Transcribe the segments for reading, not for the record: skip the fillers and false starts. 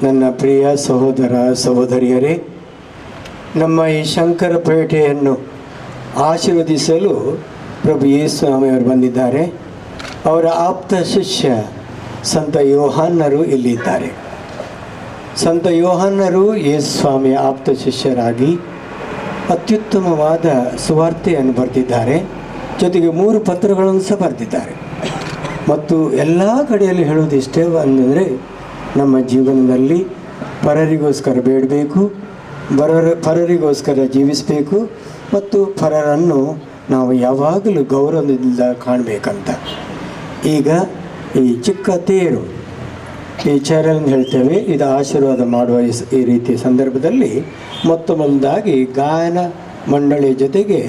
ನನ್ನ ಪ್ರಿಯ ಸಹೋದರ ಸಹೋದರಿಯರೇ, ನಮ್ಮ ಈ ಶಂಕರಪೇಟೆಯನ್ನು ಆಶೀರ್ವದಿಸಲು ಪ್ರಭು ಯೇಸು ಸ್ವಾಮಿಯವರು ಬಂದಿದ್ದಾರೆ. ಅವರ ಆಪ್ತ ಶಿಷ್ಯ ಸಂತ ಯೋಹಾನರು ಇಲ್ಲಿದ್ದಾರೆ. ಸಂತ ಯೋಹಾನರು ಯೇಸು ಸ್ವಾಮಿಯ ಆಪ್ತ ಶಿಷ್ಯರಾಗಿ ಅತ್ಯುತ್ತಮವಾದ ಸುವಾರ್ತೆಯನ್ನು ಬರೆದಿದ್ದಾರೆ. ಜೊತೆಗೆ 3 ಪತ್ರಗಳನ್ನು ಸಹ ಬರೆದಿದ್ದಾರೆ. ಮತ್ತು ಎಲ್ಲ ಕಡೆಯಲ್ಲಿ ಹೇಳೋದು ಇಷ್ಟೇ ಅಂದರೆ, ನಮ್ಮ ಜೀವನದಲ್ಲಿ ಪರರಿಗೋಸ್ಕರ ಬೇಡಬೇಕು, ಪರರಿಗೋಸ್ಕರ ಜೀವಿಸಬೇಕು ಮತ್ತು ಪರರನ್ನು ನಾವು ಯಾವಾಗಲೂ ಗೌರವದಿಂದ ಕಾಣಬೇಕಂತ. ಈಗ ಈ ಚಿಕ್ಕ ತೇರು, ಈ ಚೇರನ್ನು ಹೇಳ್ತೇವೆ, ಇದು ಆಶೀರ್ವಾದ ಮಾಡುವ ಈ ರೀತಿಯ ಸಂದರ್ಭದಲ್ಲಿ ಮೊದಲಾಗಿ ಗಾಯನ ಮಂಡಳಿಯ ಜೊತೆಗೆ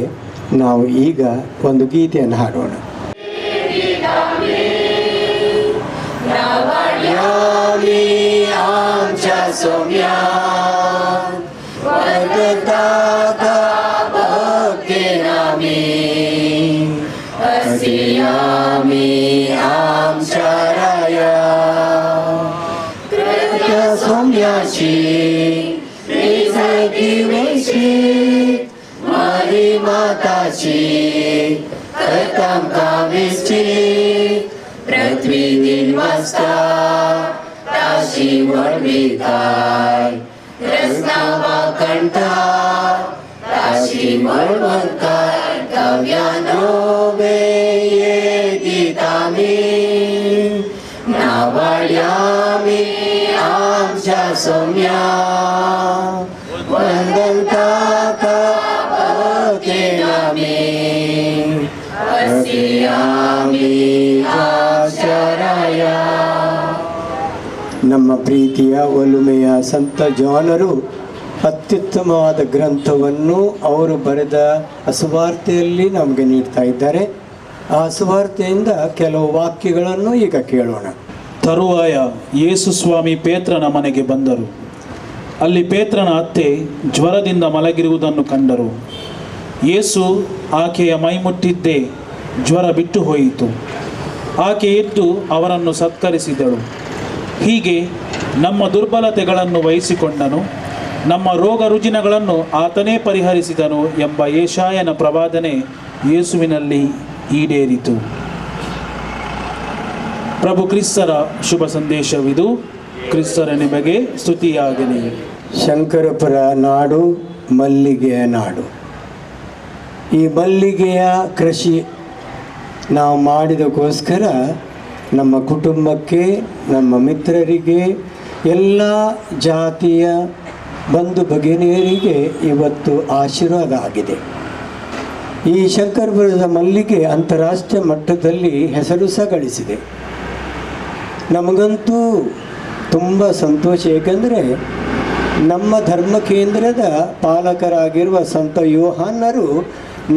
ನಾವು ಈಗ ಒಂದು ಗೀತೆಯನ್ನು ಹಾಡೋಣ. Mari Mataji, Ketam Kamisti, Prithvi Dinvasta, Tashi Varvitai, Krishna Vakanta, Tashi Varvankai, Kavyandove Yeditami, Navalyami, Amcha Somya, Vandantaka, ನಮ್ಮ ಪ್ರೀತಿಯ ಒಲುಮೆಯ ಸಂತ ಜಾನರು ಅತ್ಯುತ್ತಮವಾದ ಗ್ರಂಥವನ್ನು ಅವರು ಬರೆದ ಸುವಾರ್ತೆಯಲ್ಲಿ ನಮಗೆ ನೀಡ್ತಾ ಇದ್ದಾರೆ. ಆ ಸುವಾರ್ತೆಯಿಂದ ಕೆಲವು ವಾಕ್ಯಗಳನ್ನು ಈಗ ಕೇಳೋಣ. ತರುವಾಯ ಯೇಸು ಸ್ವಾಮಿ ಪೇತ್ರನ ಮನೆಗೆ ಬಂದರು. ಅಲ್ಲಿ ಪೇತ್ರನ ಅತ್ತೆ ಜ್ವರದಿಂದ ಮಲಗಿರುವುದನ್ನು ಕಂಡರು. ಯೇಸು ಆಕೆಯ ಮೈಮುಟ್ಟಿದ್ದೇ ಜ್ವರ ಬಿಟ್ಟು ಹೋಯಿತು. ಆಕೆ ಎದ್ದು ಅವರನ್ನು ಸತ್ಕರಿಸಿದಳು. ಹೀಗೆ ನಮ್ಮ ದುರ್ಬಲತೆಗಳನ್ನು ವಹಿಸಿಕೊಂಡನು, ನಮ್ಮ ರೋಗ ರುಜಿನಗಳನ್ನು ಆತನೇ ಪರಿಹರಿಸಿದನು ಎಂಬ ಯೆಶಾಯನ ಪ್ರವಾದನೆ ಯೇಸುವಿನಲ್ಲಿ ಈಡೇರಿತು. ಪ್ರಭು ಕ್ರಿಸ್ತರ ಶುಭ ಸಂದೇಶವಿದು. ಕ್ರಿಸ್ತರ ನಿಮಗೆ ಸ್ತುತಿಯಾಗಲಿ. ಶಂಕರಪುರ ನಾಡು ಮಲ್ಲಿಗೆಯ ನಾಡು. ಈ ಮಲ್ಲಿಗೆಯ ಕೃಷಿ ನಾವು ಮಾಡಿದಕ್ಕೋಸ್ಕರ ನಮ್ಮ ಕುಟುಂಬಕ್ಕೆ, ನಮ್ಮ ಮಿತ್ರರಿಗೆ, ಎಲ್ಲ ಜಾತಿಯ ಬಂಧು ಭಗಿನಿಯರಿಗೆ ಇವತ್ತು ಆಶೀರ್ವಾದ ಆಗಿದೆ. ಈ ಶಂಕರಪುರದ ಮಲ್ಲಿಗೆ ಅಂತಾರಾಷ್ಟ್ರೀಯ ಮಟ್ಟದಲ್ಲಿ ಹೆಸರು ಸಹ ಗಳಿಸಿದೆ. ನಮಗಂತೂ ತುಂಬ ಸಂತೋಷ, ಏಕೆಂದರೆ ನಮ್ಮ ಧರ್ಮ ಕೇಂದ್ರದ ಪಾಲಕರಾಗಿರುವ ಸಂತ ಯೋಹಾನರು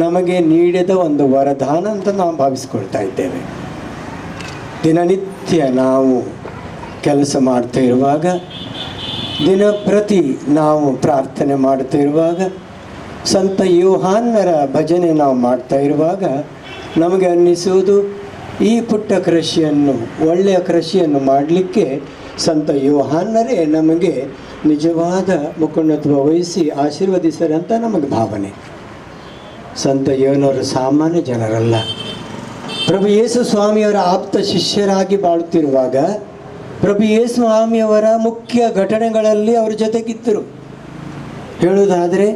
ನಮಗೆ ನೀಡಿದ ಒಂದು ವರದಾನ ಅಂತ ನಾವು ಭಾವಿಸ್ಕೊಳ್ತಾ ಇದ್ದೇವೆ. ದಿನನಿತ್ಯ ನಾವು ಕೆಲಸ ಮಾಡ್ತಾ ಇರುವಾಗ, ದಿನಪ್ರತಿ ನಾವು ಪ್ರಾರ್ಥನೆ ಮಾಡ್ತಾ ಇರುವಾಗ, ಸಂತ ಯೋಹಾನರ ಭಜನೆ ನಾವು ಮಾಡ್ತಾ ಇರುವಾಗ ನಮಗೆ ಅನ್ನಿಸುವುದು, ಈ ಪುಟ್ಟ ಕೃಷಿಯನ್ನು, ಒಳ್ಳೆಯ ಕೃಷಿಯನ್ನು ಮಾಡಲಿಕ್ಕೆ ಸಂತ ಯೋಹಾನರೇ ನಮಗೆ ನಿಜವಾದ ಮುಖಂಡತ್ವ ವಹಿಸಿ ಆಶೀರ್ವದಿಸರಂತ ನಮಗೆ ಭಾವನೆ. ಸಂತ ಯೋಹಾನರು ಸಾಮಾನ್ಯ ಜನರಲ್ಲ. ಪ್ರಭು ಯೇಸು ಸ್ವಾಮಿಯವರ ಆಪ್ತ ಶಿಷ್ಯರಾಗಿ ಬಾಳುತ್ತಿರುವಾಗ ಪ್ರಭು ಯೇಸು ಸ್ವಾಮಿಯವರ ಮುಖ್ಯ ಘಟನೆಗಳಲ್ಲಿ ಅವರ ಜೊತೆಗಿದ್ದರು. ಹೇಳುವುದಾದರೆ,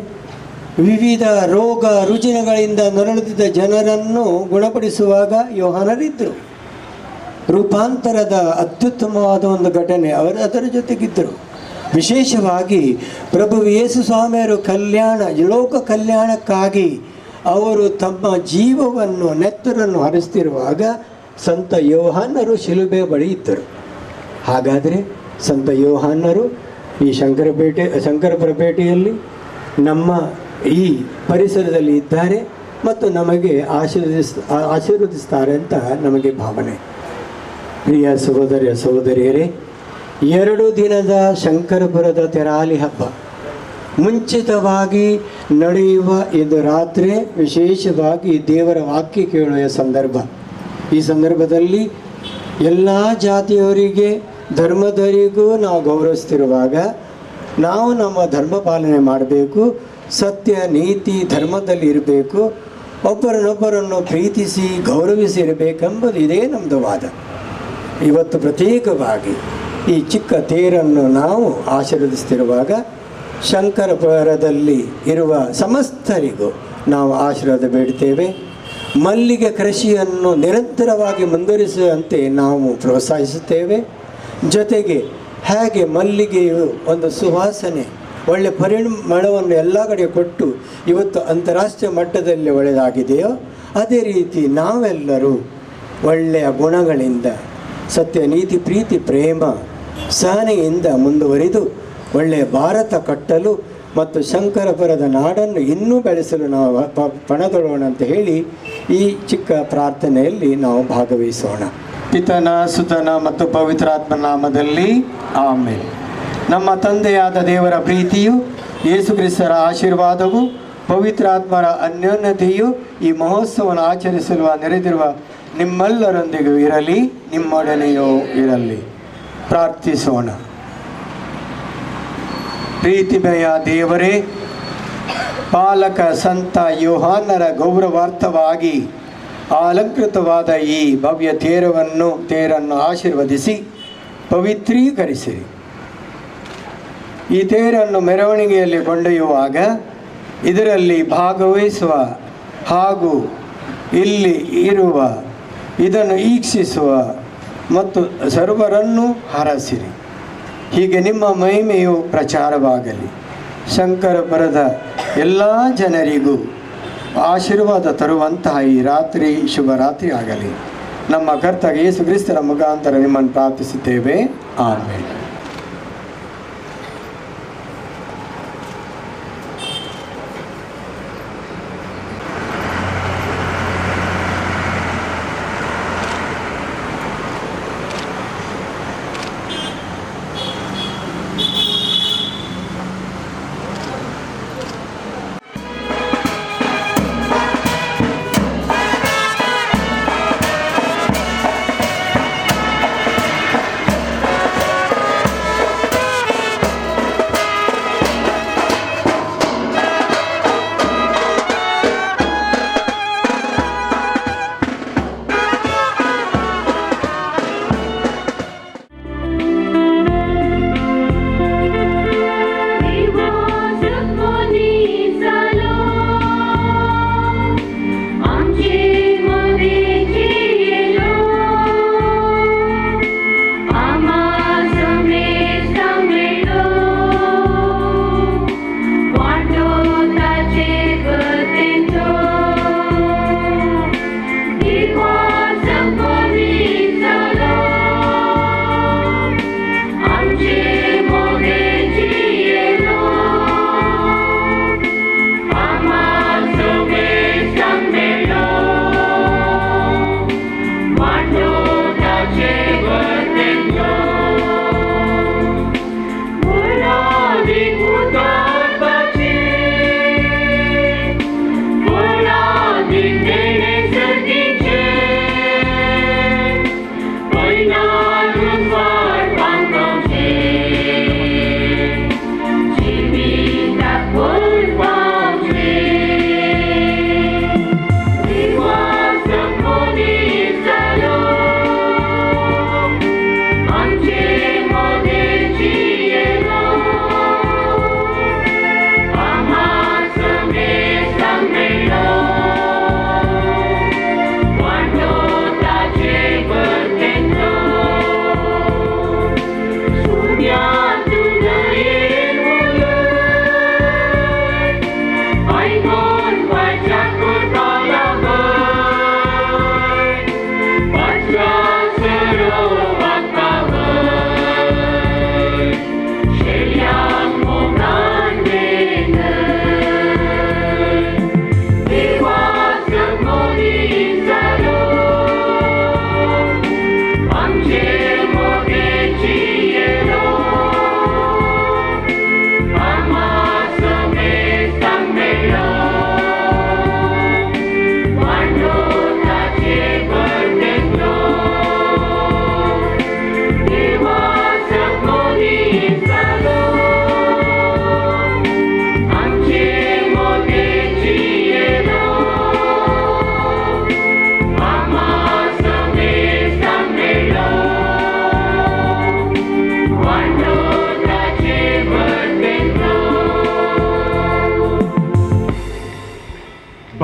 ವಿವಿಧ ರೋಗ ರುಜಿನಗಳಿಂದ ನರಳುತ್ತಿದ್ದ ಜನರನ್ನು ಗುಣಪಡಿಸುವಾಗ ಯೋಹಾನರಿದ್ದರು. ರೂಪಾಂತರದ ಅತ್ಯುತ್ತಮವಾದ ಒಂದು ಘಟನೆ ಅದರ ಜೊತೆಗಿದ್ದರು. ವಿಶೇಷವಾಗಿ ಪ್ರಭು ಯೇಸು ಸ್ವಾಮಿಯವರು ಲೋಕ ಕಲ್ಯಾಣಕ್ಕಾಗಿ ಅವರು ತಮ್ಮ ಜೀವವನ್ನು, ನೆತ್ತರನ್ನು ಹರಿಸ್ತಿರುವಾಗ ಸಂತ ಯೋಹಾನರು ಶಿಲುಬೆ ಬಳಿ ಇದ್ದರು. ಹಾಗಾದರೆ ಸಂತ ಯೋಹಾನರು ಈ ಶಂಕರಪುರಪೇಟೆಯಲ್ಲಿ ನಮ್ಮ ಈ ಪರಿಸರದಲ್ಲಿ ಇದ್ದಾರೆ ಮತ್ತು ನಮಗೆ ಆಶೀರ್ವದಿಸ್ತಾರೆ ಅಂತ ನಮಗೆ ಭಾವನೆ. ಪ್ರಿಯ ಸಹೋದರಿಯರೇ, 2 ದಿನದ ಶಂಕರಪುರದ ತೆರಾಲಿ ಹಬ್ಬ ಮುಂಚಿತವಾಗಿ ನಡೆಯುವ ಇದು ರಾತ್ರಿ ವಿಶೇಷವಾಗಿ ದೇವರ ವಾಕ್ಯ ಕೇಳುವ ಸಂದರ್ಭ. ಈ ಸಂದರ್ಭದಲ್ಲಿ ಎಲ್ಲ ಜಾತಿಯವರಿಗೆ ಧರ್ಮದವರಿಗೂ ನಾವು ಗೌರವಿಸ್ತಿರುವಾಗ ನಾವು ನಮ್ಮ ಧರ್ಮ ಪಾಲನೆ ಮಾಡಬೇಕು, ಸತ್ಯ ನೀತಿ ಧರ್ಮದಲ್ಲಿ ಇರಬೇಕು, ಒಬ್ಬರನ್ನೊಬ್ಬರನ್ನು ಪ್ರೀತಿಸಿ ಗೌರವಿಸಿ ಇರಬೇಕೆಂಬುದು ಇದೇ ನಮ್ಮದು ವಾದ. ಇವತ್ತು ಪ್ರತ್ಯೇಕವಾಗಿ ಈ ಚಿಕ್ಕ ತೇರನ್ನು ನಾವು ಆಶೀರ್ವದಿಸ್ತಿರುವಾಗ ಶಂಕರಪುರದಲ್ಲಿ ಇರುವ ಸಮಸ್ತರಿಗೂ ನಾವು ಆಶೀರ್ವಾದ ಬೇಡ್ತೇವೆ. ಮಲ್ಲಿಗೆ ಕೃಷಿಯನ್ನು ನಿರಂತರವಾಗಿ ಮುಂದುವರಿಸುವಂತೆ ನಾವು ಪ್ರೋತ್ಸಾಹಿಸುತ್ತೇವೆ. ಜೊತೆಗೆ ಹೇಗೆ ಮಲ್ಲಿಗೆಯು ಒಂದು ಸುವಾಸನೆ ಒಳ್ಳೆಯ ಪರಿಮಳವನ್ನು ಎಲ್ಲ ಕಡೆ ಕೊಟ್ಟು ಇವತ್ತು ಅಂತಾರಾಷ್ಟ್ರೀಯ ಮಟ್ಟದಲ್ಲಿ ಒಳ್ಳೆಯದಾಗಿದೆಯೋ, ಅದೇ ರೀತಿ ನಾವೆಲ್ಲರೂ ಒಳ್ಳೆಯ ಗುಣಗಳಿಂದ ಸತ್ಯ ನೀತಿ ಪ್ರೀತಿ ಪ್ರೇಮ ಸಹನೆಯಿಂದ ಮುಂದುವರಿದು ಒಳ್ಳೆಯ ಭಾರತ ಕಟ್ಟಲು ಮತ್ತು ಶಂಕರಪುರದ ನಾಡನ್ನು ಇನ್ನೂ ಬೆಳೆಸಲು ನಾವು ಪಣದೊಡೋಣ ಅಂತ ಹೇಳಿ ಈ ಚಿಕ್ಕ ಪ್ರಾರ್ಥನೆಯಲ್ಲಿ ನಾವು ಭಾಗವಹಿಸೋಣ. ಪಿತನ ಸುತನ ಮತ್ತು ಪವಿತ್ರಾತ್ಮ ನಾಮದಲ್ಲಿ ಆಮೇಲೆ. ನಮ್ಮ ತಂದೆಯಾದ ದೇವರ ಪ್ರೀತಿಯು, ಯೇಸು ಕ್ರಿಸ್ತರ ಆಶೀರ್ವಾದವು, ಪವಿತ್ರಾತ್ಮರ ಅನ್ಯೋನ್ಯತೆಯು ಈ ಮಹೋತ್ಸವವನ್ನು ಆಚರಿಸಲು ನೆರೆದಿರುವ ನಿಮ್ಮೆಲ್ಲರೊಂದಿಗೂ ಇರಲಿ, ನಿಮ್ಮೊಡನೆಯೂ ಇರಲಿ. ಪ್ರಾರ್ಥಿಸೋಣ. ಪ್ರೀತಿಮಯ ದೇವರೇ, ಪಾಲಕ ಸಂತ ಯೋಹಾನರ ಗೌರವಾರ್ಥವಾಗಿ ಅಲಂಕೃತವಾದ ಈ ಭವ್ಯ ತೇರನ್ನು ಆಶೀರ್ವದಿಸಿ ಪವಿತ್ರೀಕರಿಸಿರಿ. ಈ ತೇರನ್ನು ಮೆರವಣಿಗೆಯಲ್ಲಿ ಕೊಂಡೊಯ್ಯುವಾಗ ಇದರಲ್ಲಿ ಭಾಗವಹಿಸುವ ಹಾಗೂ ಇಲ್ಲಿ ಇರುವ ಇದನ್ನು ಈಕ್ಷಿಸುವ ಮತ್ತು ಸರ್ವರನ್ನು ಹರಸಿರಿ. ಹೀಗೆ ನಿಮ್ಮ ಮಹಿಮೆಯು ಪ್ರಚಾರವಾಗಲಿ. ಶಂಕರಪುರದ ಎಲ್ಲ ಜನರಿಗೂ ಆಶೀರ್ವಾದ ತರುವಂತಹ ಈ ರಾತ್ರಿ ಶುಭರಾತ್ರಿ ಆಗಲಿ. ನಮ್ಮ ಕರ್ತವ್ಯ ಯೇಸು ಕ್ರಿಸ್ತರ ಮುಖಾಂತರ ನಿಮ್ಮನ್ನು ಪ್ರಾರ್ಥಿಸುತ್ತೇವೆ. ಆಮೇಲೆ.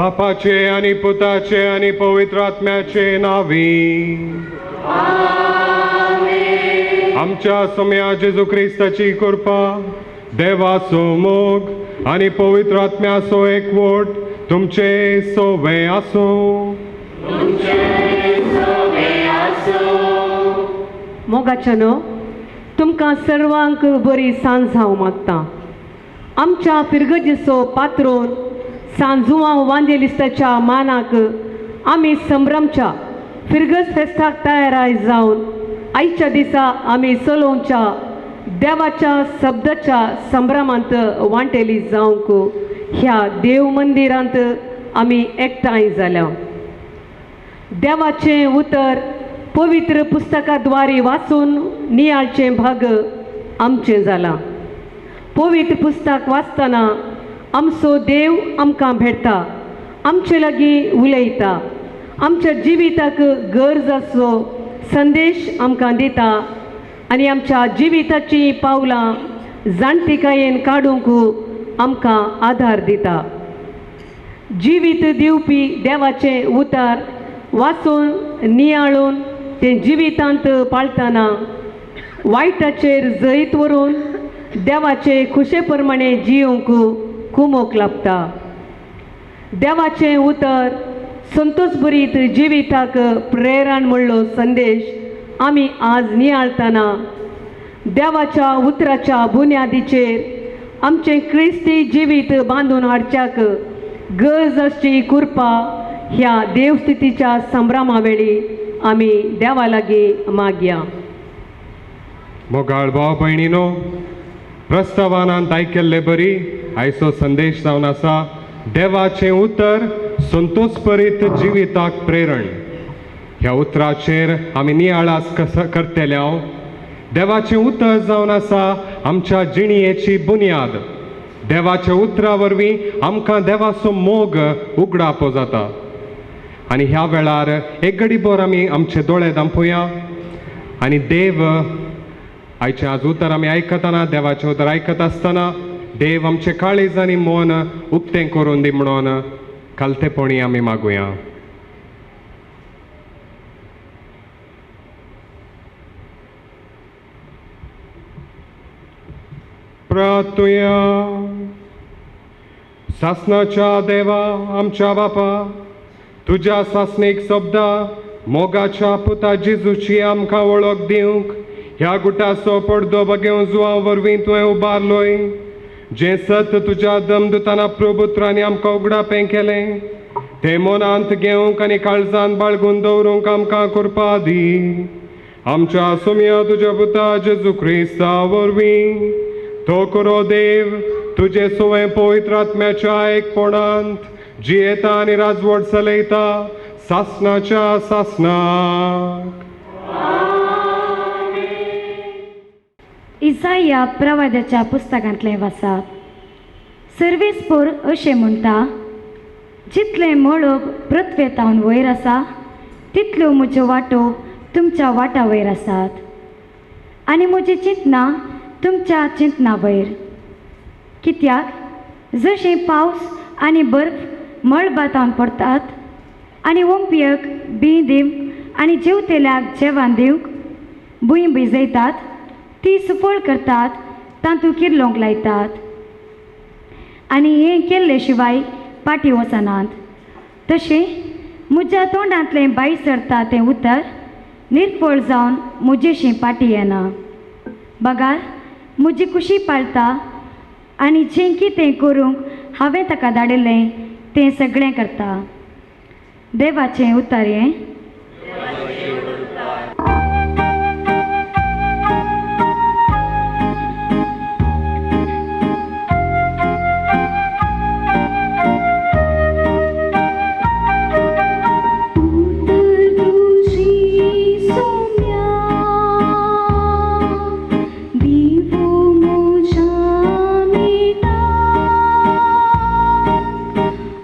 बापाचे आणि पुताचे आणि पवित्र आत्म्याचे नावी. आमच्या सम्या जेजू ख्रिस्ताची कृपा, देवाचो मोग आणि पवित्र आत्म्याचो एकवट तुमचे सोबे आसूं. मोगाच्यानो तुमकां सर्वांक बरी सांज हांव मागतां. आमच्या फिरगजेचो पात्रोन सांजुवांव वांजेलिस्ताच्या मानाक आमी संभ्रमच्या फिरगज फेस्ताक तयाराय जावन आयच्या दिसा आमी चलोवच्या देवाच्या शब्दाच्या संभ्रमांत वांटेली जावंक ह्या देव मंदिरांत आमी एकठांय जाल्या. देवाचें उतर पवित्र पुस्तकाद्वारे वाचून नियाळचें भाग आमचें जालां. पवित्र पुस्तक वाचतना आमचो देव आमकां भेटता, आमचे लागीं उलयता, आमच्या जिविताक गरजाचो संदेश आमकां दिता आनी आमच्या जिविताची पावलां जाणटेकायेन काडूंक आमकां आधार दिता. जिवीत दिवपी देवाचें उतर वाचून नियाळून तें जिवितांत पाळतना वायटाचेर जैत व्हरून देवाचे खुशे प्रमाणे जियोंक कुमोक लागता. देवाचें उतर संतोश भरीत जिविताक प्रेरण म्हणलो संदेश आमी आज नियाळतना देवाच्या उतराच्या बुन्यादीचेर आमचें क्रिस्ती जिवीत बांदून हाडच्याक गरज आसची कृपा ह्या देवस्थितीच्या संभ्रमा वेळी आमी देवा लागीं मागया. मोगाळ भाव भयणीनो, प्रस्तावानांत आयकेल्ले बरी आयचो संदेश जावन आसा देवाचें उतर संतोषभरीत जिविताक प्रेरण. ह्या उतराचेर आमी नियाळास करतेल्या देवाचें उतर जावन आसा आमच्या जिणयेची बुन्याद. देवाच्या उतरा वरवीं आमकां देवाचो मोग उगडावपो जाता. आनी ह्या वेळार एक घडीभर आमी आमचे दोळे धांपूया आनी देव आयचें आज उतर आमी आयकतना, देवाचें उतर आयकत आसतना देव आमचे काळीज आनी मन उक्तें करून दी म्हणून खालतेपणी आमी मागुया. प्रार्थुया. सासनाच्या देवा आमच्या बापा, तुज्या सासणीक शब्दा मोगाच्या पुता जेजूची आमकां वळख दिवंक ह्या गुटाचो पडदो बगेव जुवा वरवीं तुवें उबारलोय. जें सत तुज्या दमदुताना प्रभुत्रांनी आमकां उगडापें केलें तें मनांत घेवंक आनी काळजांत बाळगून दवरूंक आमकां कृपा दी. आमच्या सुमया तुज्या पुता जेजू ख्रिस्ता वरवीं तो करो देव तुजे सुवें पवित्र आत्म्याच्या एकपणांत जियेता आनी राजवट चलयता सासनाच्या सासनाक. इसाया प्रवाद्याच्या पुस्तकांतलें वाचप. सर्वेस्पोर अशें म्हणटा, जितले मोळोग पृथ्वेतावन वयर आसा तितल्यो म्हज्यो वाटो तुमच्या वाटा वयर आसात आनी म्हजी चिंतना तुमच्या चिंतना वयर. कित्याक जशें पावस आनी बर्फ मळबातावन पडटात आनी ओंपयक बी दिवंक आनी जेवतेल्याक जेवण दिवंक भुंय भिजयतात, ती सुफळ करतात, तांतूं किर्लोंक लायतात आनी हें केल्ले शिवाय पाटी वचनात, तशें म्हज्या तोंडांतलें भायर सरता तें उतर निर्फळ जावन म्हजेशी पाटी येना. बगार म्हजी कुशी पाळटा आनी जें कितें करूंक हांवें ताका धाडिल्लें तें सगळें करता. देवाचें उतर हें.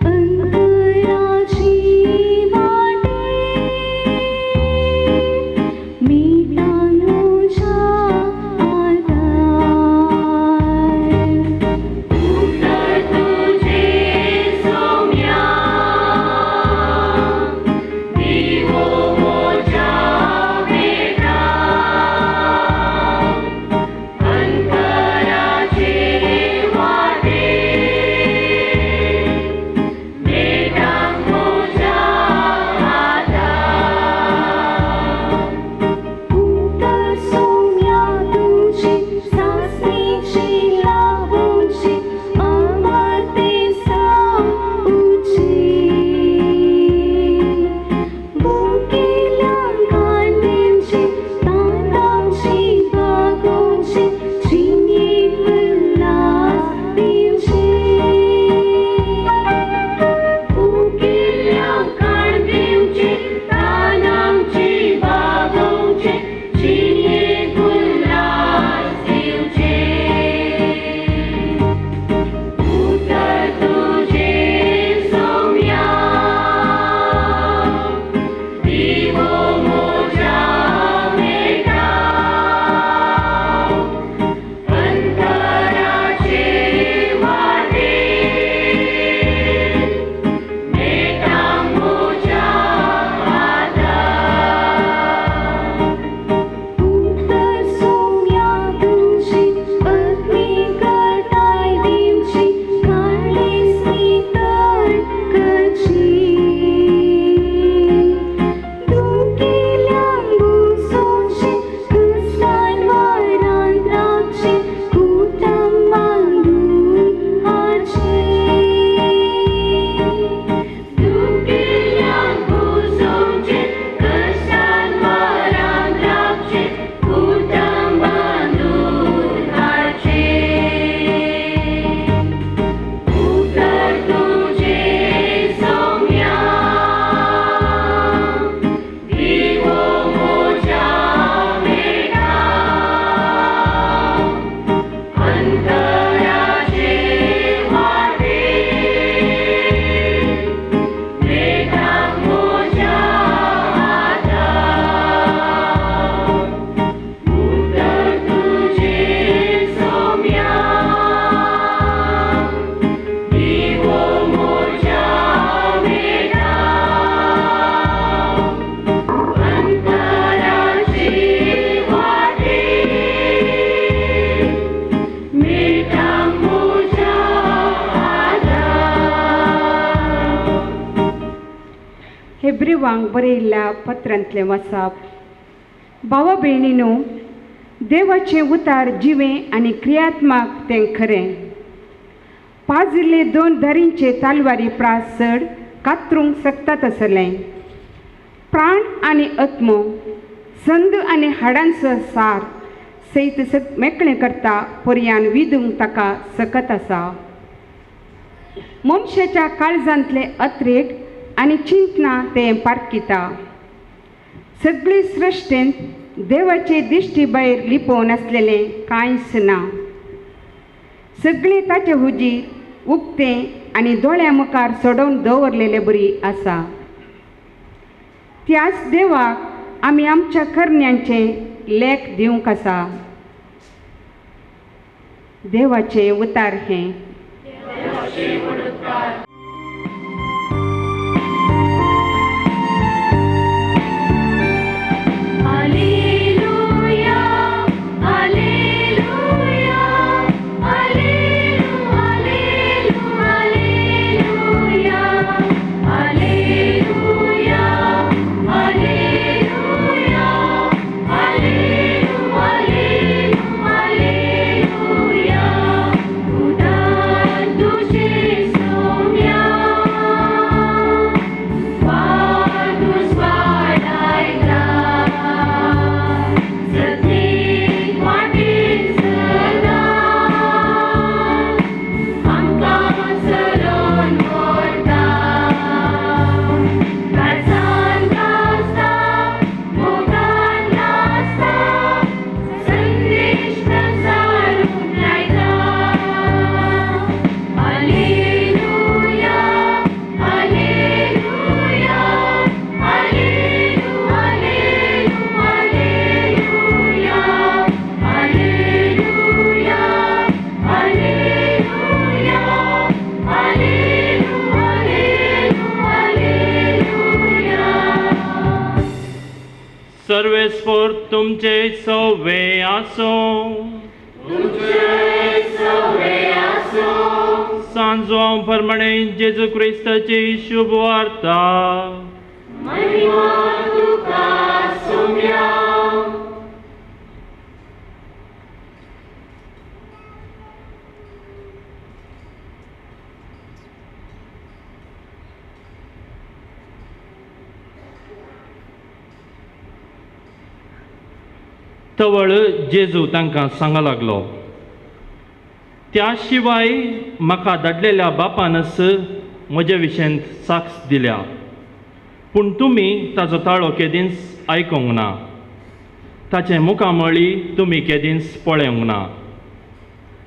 अंतराची वाटे हेब्रिवांक बरयल्ल्या पत्रांतले वचप. भावा भयणीनो, देवाचें उतार जिवें आनी क्रियात्मक तें खरें. पाजिल्ले 2 धारींचे तालवारी प्रास चड कातरूंक शकतात आसलें. प्राण आनी आत्मो, संद आनी हाडांचो सार सैत मेकळें करता पर्यान विदूंक ताका सकत आसा. मनशाच्या काळजांतले अत्रेक आनी चिंतना तें पारकिता. सगळे सृश्टेंत देवाचे दिश्टी भायर लिपोवन आसलेलें कांयच ना. सगळे ताचे हुजीर उक्तें आनी दोळ्या मुखार सोडोवन दवरलेले बरी आसा. त्याच देवाक आमी आमच्या करण्यांचे लेख दिवंक आसा. देवाचें उतार हें. सर्वेस्फोर तुमचे सवे आसो. सांजो प्रमाणे जेजू क्रिस्ताची शुभ वार्ता. तवळ जेजू तांकां सांगूंक लागलो, त्या शिवाय म्हाका धाडलेल्या बापानच म्हजे विशयेंत साक्ष दिल्या, पूण तुमी ताचो ताळो केदींच आयकूंक ना, ताचे मुखामळी तुमी केदींच पळोवंक ना.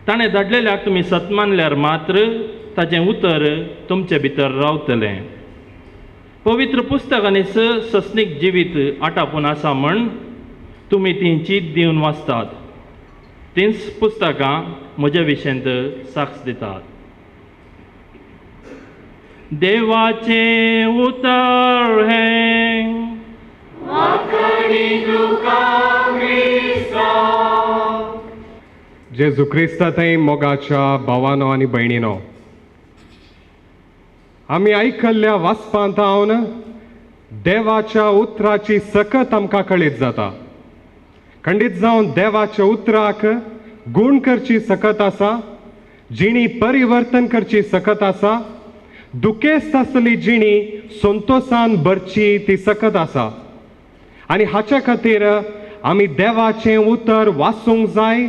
ताणें धाडलेल्याक तुमी सत मानल्यार मात्र ताचें उतर तुमचे भितर रावतलें. पवित्र पुस्तकांनीच सस्नीक जिवीत आटापून आसा म्हण तुमी ती चीत दिवन वाचतात. तींच पुस्तकां म्हज्या विशयेंत साक्ष दितात. देवाचें उतर हें. जेजू क्रिस्तांतय मोगाच्या भावानो आनी भयणीनो, आमी आयकल्ल्या वाचपांत हांवन देवाच्या उतराची सकत आमकां कळीत जाता. खंडीत जावन देवाच्या उतराक गुण करची सकत आसा, जिणी परिवर्तन करची सकत आसा, दुखेस्त आसली जिणी संतोषान भरची ती सकत आसा. आनी हाच्या खातीर आमी देवाचें उतर वाचूंक जाय,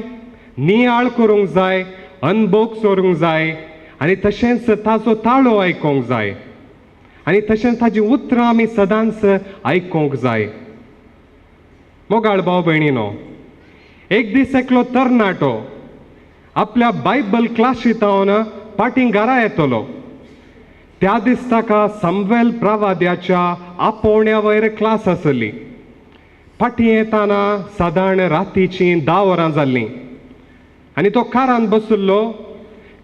नियाळ करूंक जाय, अनुभव सोरूंक जाय, आनी तशेंच ताचो ताळो आयकूंक जाय, आनी तशेंच ताजी उतरां आमी सदांच आयकूंक जाय. मोगाळ भाव भयणीनो, एक दीस एकलो तरणाटो आपल्या बायबल क्लासीत हांवन पाटीं घरा येतलो. त्या दीस ताका सामुएल प्रवाद्याच्या आपोवण्या वयर क्लास आसली. फाटीं येताना सादारण रातीचीं 10 वरां जाल्लीं आनी तो कारांत बसुल्लो.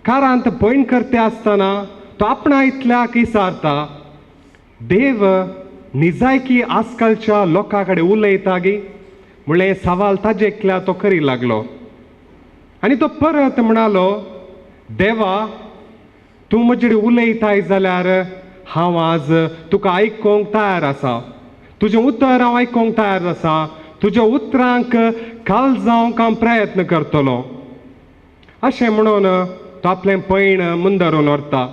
कारांत पयण करते आसतना तो आपणा इतल्याक विचारता, देव निजायकी आजकालच्या लोकां कडेन उलयता गी म्हणलें सवाल ताजे एकल्या तो करी लागलो. आनी तो परत म्हणालो, देवा तूं म्हजे उलयताय जाल्यार हांव आज तुका आयकोंक तयार आसा, तुजें उतर हांव आयकोंक तयार आसा, तुज्या उतरांक काल जावंक हांव प्रयत्न करतलो. अशें म्हणून तो आपलें पैण मुंदरून व्हरता.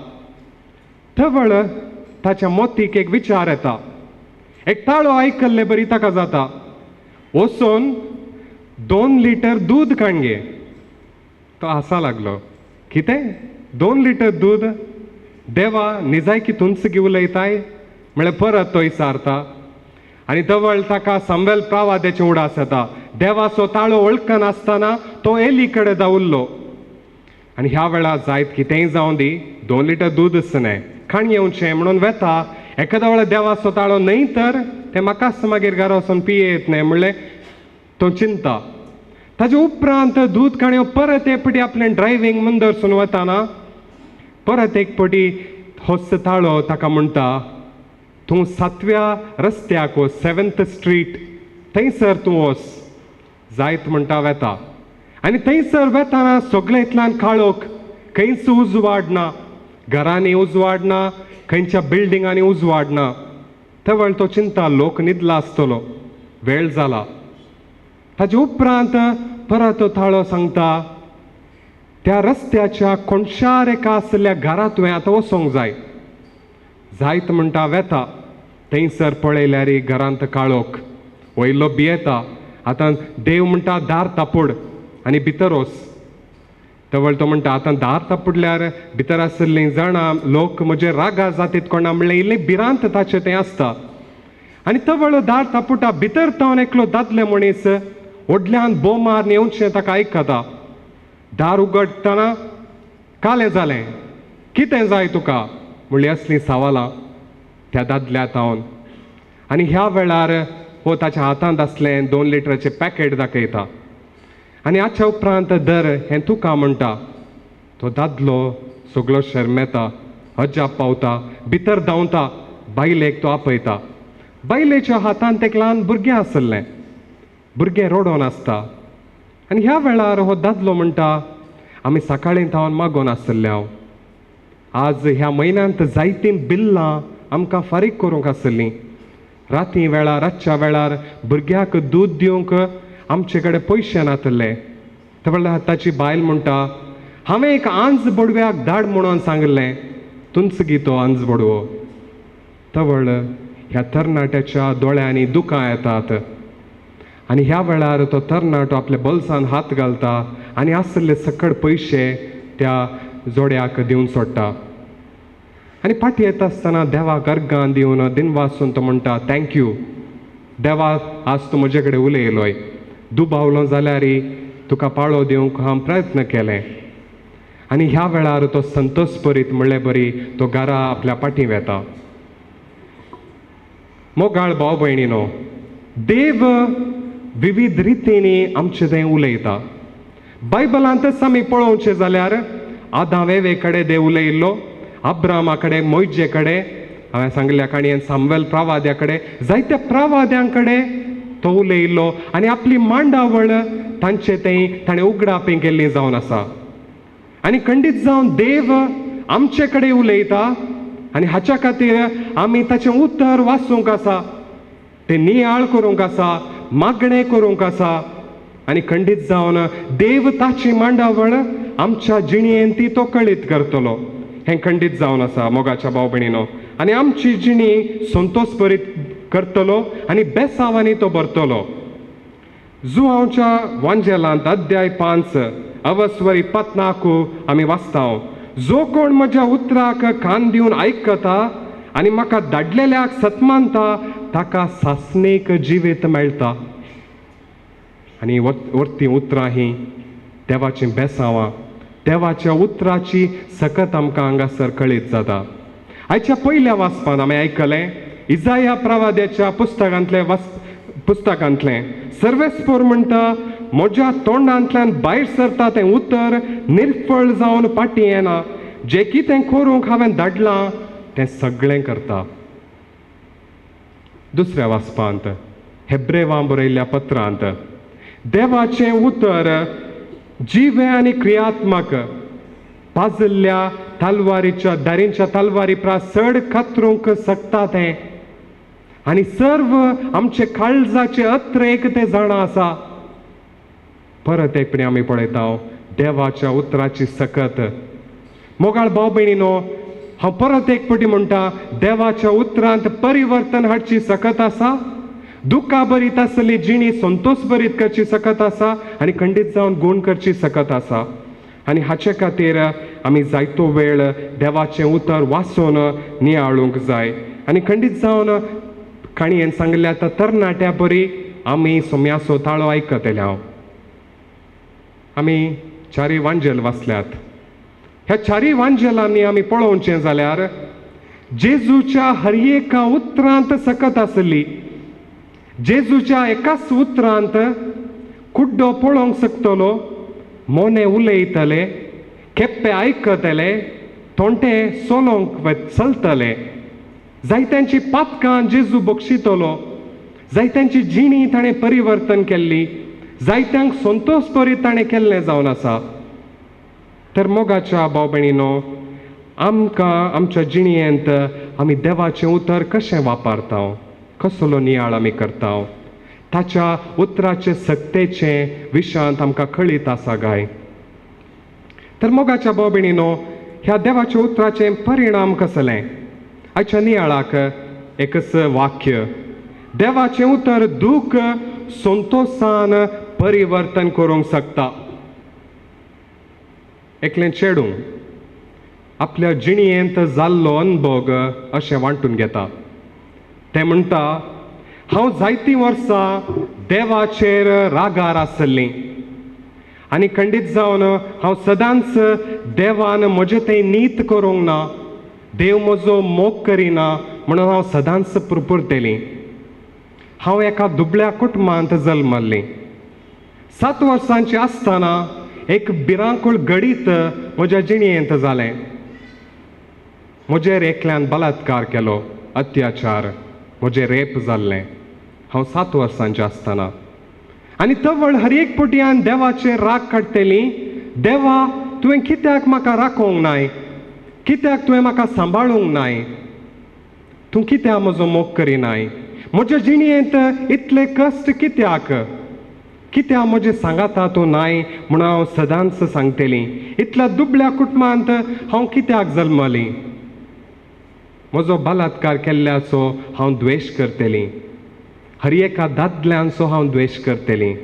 थवळ ताच्या मोतीक एक विचार येता. एक ताळो आयकल्ले बरी ताका जाता. वचून 2 लिटर दूद काण गे. तो हांसा लागलो. कितें 2 लिटर दूद? देवा निजायकी तुमच उलयताय? म्हळ्यार परत तो विचारता. आनी धवळ ताका संवेल प्रावाद्याचें उडास येता. देवाचो ताळो वळखन आसतना तो एली कडेन धांवल्लो. आनी ह्या वेळार जायत कितेंय जावं दी, 2 लिटर दूदच न्हय, खाण येवचें म्हणून वेता. एकाद्या वेळार देवाचो ताळो न्हय तर तें म्हाकाच मागीर घरा वचून पियेत न्हय म्हणलें तो चिंता. ताजे उपरांत दूद काणयो परत एक पटी आपलें ड्रायव्हींग मुंदरसून वताना परत एक पटी होच ताळो ताका म्हणटा, तूं 7व्या रस्त्याक वच, 7th स्ट्रीट, थंयसर तूं वच. जायत म्हणटा वेता. आनी थंयसर वेताना सगळ्यांतल्यान काळोख, खंयच उजवाड ना, घरांनी उजवाड ना, खंयच्या बिल्डिंगांनी उजवाड ना. थवळ तो चिंता लोक न्हिदला आसतलो, वेळ जाला. ताजे उपरांत परत तो ताळो सांगता, त्या रस्त्याच्या कोणशार एका आसलेल्या घरांत तुवें आतां वचोंक जाय. जायत म्हणटा वेता. थंयसर पळयल्यार घरांत काळोख, वयलो भियेता. आतां देव म्हणटा दार तापोड आनी भितर वच. धवळ तो म्हणटा आतां दार तापडल्यार भितर आसलीं जाणां लोक म्हजे रागा जातीत कोणा म्हणलें इल्लें भिरांत ताचें तें आसता. आनी धवळ दार तापोटा. भितर तावन एकलो दादले मनीस व्हडल्यान बोमार येवचें ताका आयकता. दार उगडटना कालें जालें. कितें जाय तुका म्हणली असलीं सवालां त्या दादल्या तावन. आनी ह्या वेळार हो ताच्या हातांत आसलें 2 लिटराचें पॅकेट दाखयता. आनी हाच्या उपरांत दर हें तुका म्हणटा. तो दादलो सगळो शर्मेता, अजाप पावता, भितर धांवता. बायलेक तो आपयता. बायलेच्या हातांत एक ल्हान भुरगें आसलें. भुरगें रडोन आसता. आनी ह्या वेळार हो दादलो म्हणटा, आमी सकाळीं थावन मागोन आसले हांव. आज ह्या म्हयन्यांत जायतीं बिल्लां आमकां फारीक करूंक आसलीं. राती वेळार रातच्या वेळार भुरग्याक दूद दिवंक आमचे कडेन पयशे नातले. त्या ताची बायल म्हणटा, हांवें एक आंज बडव्याक धाड म्हणून सांगलें, तुमच गी तो आंज बडवो. तवळ ह्या तरणाट्याच्या दोळ्यांनी दुकां येतात. आनी ह्या वेळार तो तरणाटो आपल्या बोल्सान हात घालता आनी आसले सकड पयशे त्या जोड्याक दिवन सोडटा. आनी फाटी येता आसतना देवाक अर्गां दिवन दिनवासून तो म्हणटा, थँक्यू देवा, आज तूं म्हजे कडेन उलयलोय. दुबावलो जाल्यार तुका पाळो दिवंक हांव प्रयत्न केलें. आनी ह्या वेळार तो संतोश परीत म्हणलें बरी तो घरा आपल्या फाटीं वेता. मोगाळ भाव भयणीनो, देव विविध रितींनी आमचे थंय उलयता. बायबलांतच आमी पळोवचें जाल्यार आदावेवे कडेन देव उलयल्लो, अब्रामा कडेन, मोइजे कडेन, हांवें सांगल्या काणयेन सामुएल प्रवाद्या कडेन, जायत्या प्रवाद्यां कडेन तो उलयल्लो. आनी आपली मांडावळ तांचे थंय ताणें उगडापी केल्ली जावन आसा. आनी खंडीत जावन देव आमचे कडेन उलयता. आनी हाच्या खातीर आमी ताचें उतर वाचूंक आसा, तें नियाळ करूंक आसा, मागणें करूंक आसा. आनी खंडीत जावन देव ताची मांडावळ आमच्या जिणयेन ती तो कळीत करतलो. हें खंडीत जावन आसा मोगाच्या भाव भयणीनो. आनी आमची जिणी संतोश भरीत करतलो आनी बेसांवांनी तो भरतलो. जुआंवच्या वांजेलांत अध्याय 5 अवस्वरी 14 आमी वाचता, जो कोण म्हज्या उतराक कान दिवन आयकता आनी म्हाका धाडलेल्याक सतमानता ताका सासणेक जिवीत मेळटा. आनी वर्ती उतरां ही देवाचीं बेसांवां, देवाच्या उतराची सकत आमकां हांगासर कळीत जाता. आयच्या पयल्या वाचपान आमी आयकलें इजाया प्रवाद्याच्या पुस्तकांतलें सर्वेस्पोर म्हणटा, म्हज्या तोंडांतल्यान भायर सरता तें उतर निर्फळ जावन फाटीं येना. जें कितें करूंक हांवें धाडलां तें सगळें करता. दुसऱ्या वाचपांत हेब्रेवां बरयल्ल्या पत्रांत देवाचें उतर जिवे आनी क्रियात्मक, पाजल्ल्या तलवारीच्या दारींच्या तलवारी प्रा चड खतरूंक शकता ते आनी सर्व आमचे काळजाचे अत्रेक ते जाणा आसा. परत एक फावटी आमी पळयता देवाच्या उतराची सकत. मोगाळ भाव भयणीनो, हांव परत एक फावटी म्हणटा, देवाच्या उतरांत परिवर्तन हाडची सकत आसा. दुख्खा भरीत आसली जिणी संतोष भरीत करची सकत आसा आनी खंडीत जावन गूण करची सकत आसा. आनी हाचे खातीर आमी जायतो वेळ देवाचें उतर वाचून नियाळूंक जाय. आनी खंडीत जावन काणयेन सांगल्या तरणाट्या बरी आमी सोम्याचो ताळो आयकत येल्या. आमी चारी वांजेल वाचल्यात. ह्या चारी वांजेलांनी आमी पळोवचें जाल्यार जेजूच्या हर एका उतरांत सकत आसली. जेजूच्या एकाच उतरांत कुड्डो पळोवंक शकतलो, मोने उलयतले, केप्पे आयकतले, तोंटे सोलोंक चलतले. जायत्यांची पातकां जेजू बक्षितलो, जायत्यांची जिणी ताणें परिवर्तन केल्ली, जायत्यांक संतोष बरी ताणें केल्लें जावन आसा. तर मोगाच्या भाव भयणीनो, आमकां आमच्या जिणयेंत आमी देवाचें उतर कशें वापरता, कसलो नियाळ आमी करता, ताच्या उतराचे सक्तेचे विशयांत आमकां कळीत आसा काय. तर मोगाच्या भाव भयणीनो, ह्या देवाच्या उतराचे परिणाम कसले. आयच्या नियाळाक एकच वाक्य, देवाचें उतर दूख संतोषान परिवर्तन करूंक शकता. एकलें चेडूं आपल्या जिणयेंत जाल्लो अनुभव अशें वांटून घेता. तें म्हणटा, हांव जायतीं वर्सां देवाचेर रागार आसलीं आनी खंडीत जावन हांव सदांच देवान म्हजें तें नीत करूंक ना, देव म्हजो मोग करिना म्हणून हांव सदांच पुरपुरतेलीं. हांव एका दुबळ्या कुटुंबांत जल्मल्लीं. 7 वर्सांची आसतना एक भिरांकूळ गडीत म्हज्या जिणयेंत जालें. म्हजेर एकल्यान बलात्कार केलो, अत्याचार, म्हजें रेप जाल्लें. हांव 7 वर्सांचें आसतना आनी तवळ हर एक फावटी देवाचेर राग काडटलीं. देवा, तुवें कित्याक म्हाका राखोवंक नाय, कित्याक तुवें म्हाका सांबाळूंक नाय, तूं कित्याक म्हजो मोग करिनाय, म्हज्या जिणयेंत इतले कश्ट कित्याक, कित्याक म्हजे सांगाता तूं नाय म्हणून हांव सदांच सांगतलीं. इतल्या दुबळ्या कुटुंबांत हांव कित्याक जल्मलीं. म्हजो बलात्कार केल्ल्याचो हांव द्वेश करतलीं. हर एका दादल्यांचो हांव द्वेश करतलीं.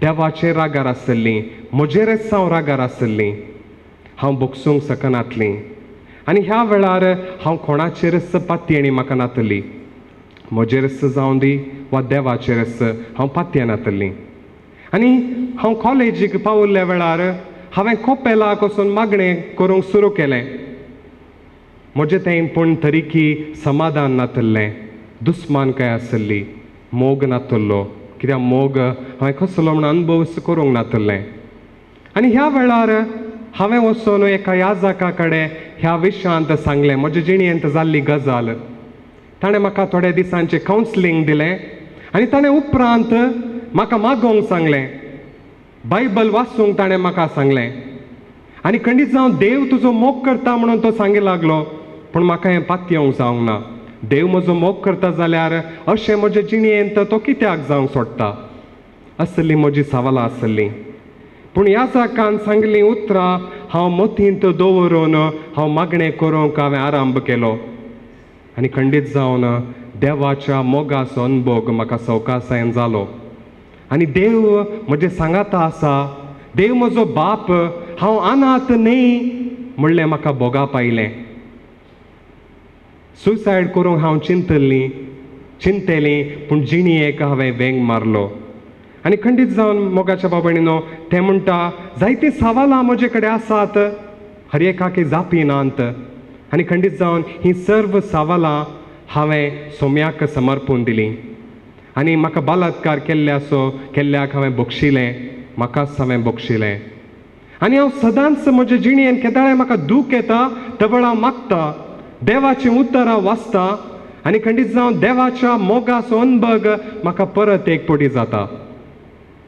देवाचेर रागार आसलीं, म्हजेरच हांव रागार आसलीं. हांव बोगसूंक शकनातलीं आनी ह्या वेळार हांव कोणाचेरच पातयेणी म्हाका नातली. म्हजेरच जावं दी वा देवाचेरच हांव पातयेनातलीं. आनी हांव कॉलेजीक पावल्ल्या वेळार हांवें कोपेलाक वचून मागणें करूंक सुरू केलें. म्हजें तें पूण तरीकी समाधान नातल्लें, दुस्मानकाय आसली, मोग नातल्लो, कित्याक मोग हांवें कसलो म्हूण अनुभव करूंक नातल्लें. आनी ह्या वेळार हांवें वचून एका याजका कडेन ह्या विशयांत सांगलें, म्हज्या जिणयेंत जाल्ली गजाल. ताणें म्हाका थोड्या दिसांचें कावन्सिलींग दिलें आनी ताणें उपरांत म्हाका मागोवंक सांगलें. बायबल वाचूंक ताणें म्हाका सांगलें आनी खंडीत जावन देव तुजो मोग करता म्हणून तो सांगूंक लागलो. पूण म्हाका हें पातयेवंक जावंक ना. देव म्हजो मोग करता जाल्यार अशें म्हज्या जिणयेंत तो कित्याक जावंक सोडटा, असली म्हजी सवालां आसलीं. पूण ह्या जाकान सांगलीं उतरां हांव मतींत दवरून हांव मागणें करूंक हांवें आरंभ केलो. आनी खंडीत जावन देवाच्या मोगाचो अनुभव म्हाका सवकासायेन जालो. आनी देव म्हजे सांगाता आसा, देव म्हजो बाप, हांव अनाथ न्ही म्हणलें म्हाका बोगाप आयलें. सुसायड करूंक हांव चिंतेलीं पूण जिणयेक हांवें वेंग मारलो. आनी खंडीत जावन मोगाच्या बाबणीनो तें म्हणटा, जायतीं सवालां म्हजे कडेन आसात, हर एकाकी जापी नात. आनी खंडीत जावन हीं सर्व सवालां हांवें सोम्याक समर्पून दिलीं. आनी म्हाका बलात्कार केल्ल्याक हांवें बक्षिलें, म्हाकाच हांवें बक्षिलें. आनी हांव सदांच म्हज्या जिणयेन केदाळे म्हाका दूख येता तवळ हांव मागता, देवाचें उतर हांव वाचता आनी खंडीत जावन देवाच्या मोगाचो अनुभव म्हाका परत एक फावटी जाता.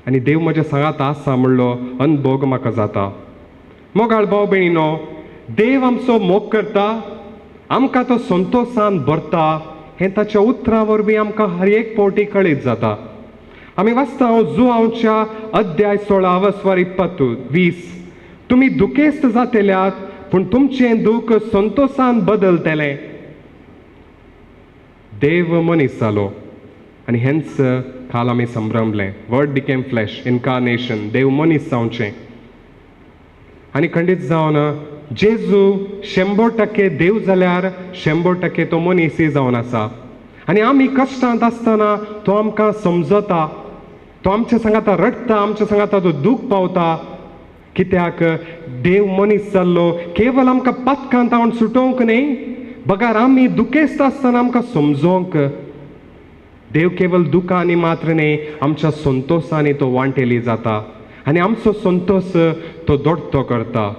आनी देव म्हज्या सांगाता आसा म्हणलो अनुभव म्हाका जाता. मोगाळ भाव भयणीनो, देव आमचो मोग करता, आमकां तो संतोषान भरता हें ताच्या उतरां वरवीं आमकां हर एक फावटी कळीत जाता. आमी वाचता जुआंवच्या अध्याय 16 वस्वर 20. तुमी दुखेस्त जातेल्यात पूण तुमचें दूख संतोषान बदलतलें. देव मनीस जालो आनी हेंच काल आमी संभ्रमलें. वर्ड बिकेम फ्लॅश, इन्कारनेशन, देव मनीस जावचें. आनी खंडीत जावन जेजू 100% देव जाल्यार 100% तो मनीसय जावन आसा. आनी आमी कश्टांत आसतना तो आमकां समजता, तो आमच्या सांगाता रडटा, आमच्या सांगाता तो दूख पावता. कित्याक देव मनीस जाल्लो केवल आमकां पातकांत हांव सुटोवंक न्ही, बगार आमी दुखेस्त आसतना आमकां समजोवंक. देव केवल दुखांनी मात्र न्ही, आमच्या संतोषांनी तो वांटेली जाता आनी आमचो संतोष तो दोडतो करता.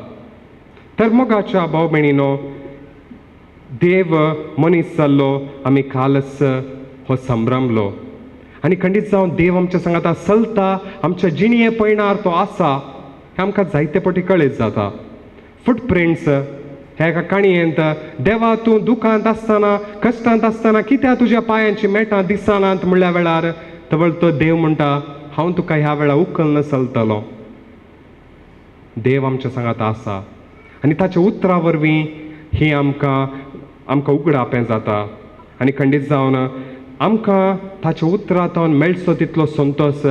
तर मोगाच्या भाव भयणीनो, देव मनीस जाल्लो आमी कालच हो संभ्रमलो. आनी खंडीत जावन देव आमच्या सांगाता चलता, आमच्या जिणये पयणार तो आसा हें आमकां जायते फावटी कळीत जाता. फुटप्रिंट्स ह्या एका काणयेंत, देवा तूं दुखांत आसतना, कश्टांत आसतना कित्याक तुज्या पांयांची मेटां दिसनात म्हणल्या वेळार तवळ तो देव म्हणटा, हांव तुका ह्या वेळा उखलन चलतलो. देव आमच्या सांगाता आसा आनी ताच्या उतरां वरवीं ही आमकां उगडापें जाता. आनी खंडीत जावन आमकां ताच्या उतरांतून मेळचो तितलो संतोष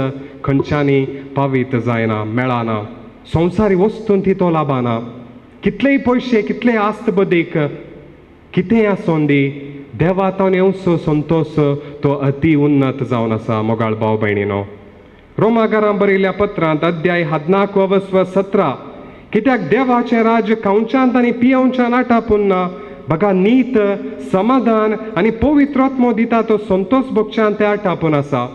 खंयच्यानी पावीत जायना, मेळना. संवसारी वस्तून ती तो लाभना. कितलेय पयशे, कितलेय आस्त बदीक, कितेंय आसून दी, देवातावन येवचो संतोष तो अति उन्नत जावन आसा. मोगाळ भाव भयणीनो, रोमाकारां बरयल्ल्या पत्रांत अध्याय 14 वस्वर 17, कित्याक देवाचें राज खावच्यान आनी पियेवच्यान आटापून ना, बघा नीत, समाधान आनी पवित्रात्मो दिता तो संतोष भोगच्यान ते आटापून आसा.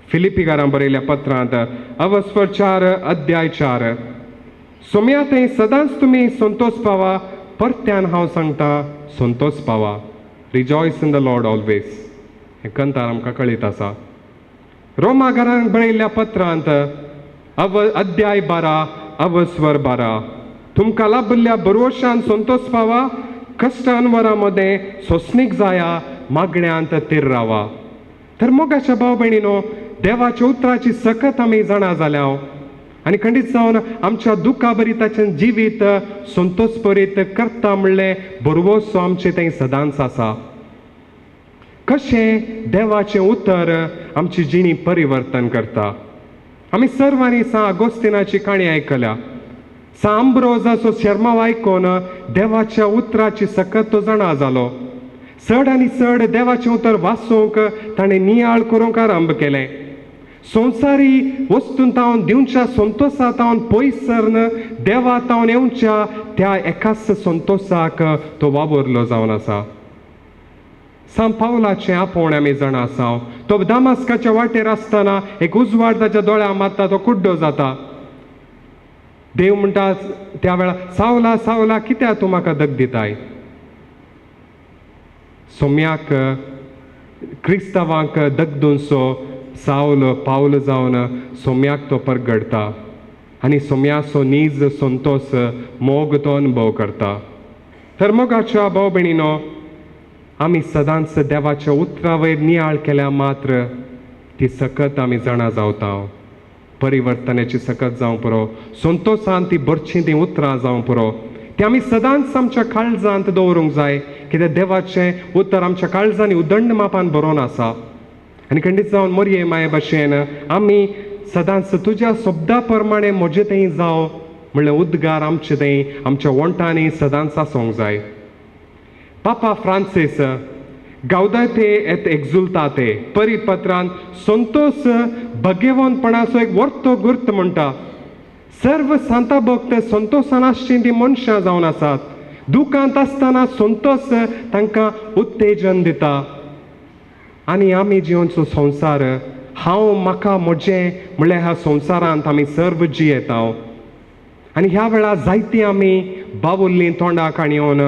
फिलिपिकारां बरयल्ल्या पत्रांत अवस्वर 4 अध्याय 4, सोम्या थंय सदांच तुमी संतोष पावा, परत्यान हांव सांगता संतोष पावा. Rejoice in the lord always. हें कंतार आमकां कळीत आसा. रोमाकारांक बरयल्ल्या पत्रांत अध्याय 12 अवस्वर 12, तुमकां लाभल्ल्या बरोशान संतोष पावा, कश्टान वरां मदें सोंसणीक जाया, मागण्यांत थीर रावा. तर मोगाच्या भाव भयणीनो, देवाच्या उतराची सकत आमी जाणा जाल्या आनी खंडीत जावन आमच्या दुखा भरिताचें जिवीत संतोष भरीत करता म्हणलें बरोवसो आमचें तें सदांच आसा. कशें देवाचें उतर आमची जिणी परिवर्तन करता. आमी सर्वांनी सा आगोस्तिनाची काणी आयकल्या. सा आंब्रोजाचो शर्माव आयकोन देवाच्या उतराची सकत तो जाणा जालो. चड आनी चड देवाचें उतर वाचूंक ताणें नियाळ करूंक आरंभ केलें. संवसारी वस्तून तावन दिवच्या संतोषा तावन पयस सरन देवा तावन येवच्या त्या एकाच संतोषाक तो वावरलो जावन आसा. सांत पावलाचें आपोवण आमी जाणा आसा. तो दामास्काच्या वाटेर आसतना एक उजवाड ताच्या दोळ्या मारता, तो कुड्डो जाता. देव म्हणटा त्या वेळा, सावला सावला कित्याक तूं म्हाका दग दिताय. सोम्याक क्रिस्तांवांक दगदूनसो सावल पावल जावन सोम्याक तो परगडटा आनी सोम्याचो नीज संतोष मोग तो अनुभव करता. तर मोगाच्या भाव भयणीनो, आमी सदांच देवाच्या उतरां वयर नियाळ केल्या मात्र ती सकत आमी जाणा जावता. परिवर्तनाची सकत जावं पुरो, संतोषान ती बरचीं ती उतरां जावं पुरो, ती आमी सदांच आमच्या काळजांत दवरूंक जाय. कित्याक देवाचें उतर आमच्या काळजांनी उदंड मापान बरोवन आसा. आनी खंडीत जावन मोरये माये भाशेन आमी सदांच तुज्या शब्दा प्रमाणे म्हजें तें जावं म्हणलें उद्गार आमचें तें आमच्या वंटांनी सदांच आसूंक जाय. पापा फ्रांसीस गावदाते एत एक्झुल्ताते परिपत्रांत संतोष भगेवनपणाचो एक वर्तो गुर्त म्हणटा. सर्व सांता भक्त संतोशान आसचीं तीं मनशां जावन आसात. दुखांत आसतना संतोष तांकां उत्तेजन दिता. आनी आमी जिवनचो संवसार हांव म्हाका म्हजें म्हणल्यार ह्या संवसारांत आमी सर्व जियेता. आनी ह्या वेळार जायतीं आमी बावुल्लीं तोंडां काणयोन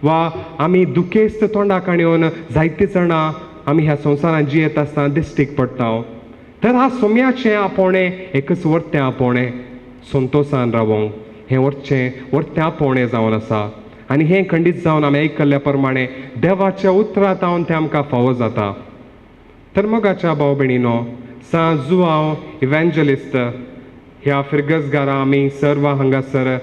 वा आमी दुखेस्त तोंडां काणयोन जायतीं जाणां आमी ह्या संवसारांत जियेत आसतना दिश्टीक पडटा. तर हा सोम्याचें आपोवणें एकच वर्तें आपोवणें. संतोषान रावोंक हें वर्त्यापोणे जावन आसा आनी हें खंडीत जावन आमी आयकल्ल्या प्रमाणे देवाच्या उतरांत हांव तें आमकां फावो जाता. तर मोगाच्या भाव भयणीनो, सांज जुआंव इव्हँजलिस्ट ह्या फिरगजगारा आमी सर्व हांगासर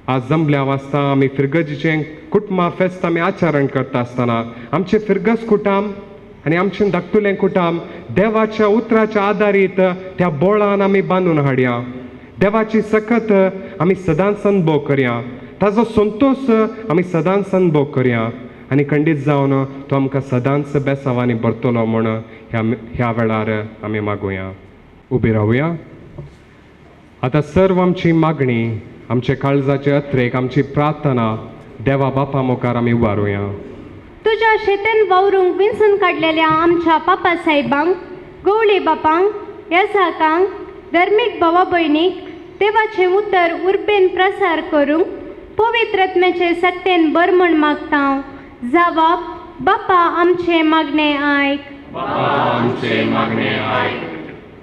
आज जमल्या वाजता आमी फिरगजीचें कुटुंबा फेस्त आमी आचरण करता आसतना आमचे फिरगज कुटाम आनी आमचें धाकटुलें कुटाम देवाच्या उतराच्या आदारीत त्या बोळान आमी बांदून हाडया. देवाची सकत आमी सदांच अनुभव करया, ताजो संतोष आमी सदांच अनुभव करया आनी खंडीत जावन तो आमकां सदांच बेसांवांनी भरतलो म्हूण ह्या वेळार आमी मागुया. उबी रावया. आतां सर्व आमची मागणी, आमचे काळजाचे अत्रेक, आमची प्रार्थना देवा बापा मुखार आमी उबारुया. तुझ्या शेतान वावरूंक विंचून काडलेल्या आमच्या पापा साहेबांक, गवळे बापांक, येसाकांक, धर्मीक भावा भयणीक देवाचें उतर उर्बेन प्रसार करूंक पवित्र आत्म्याचे सक्तेन बर म्हण मागता. जबाब: बापा आमचे मागणे आयक.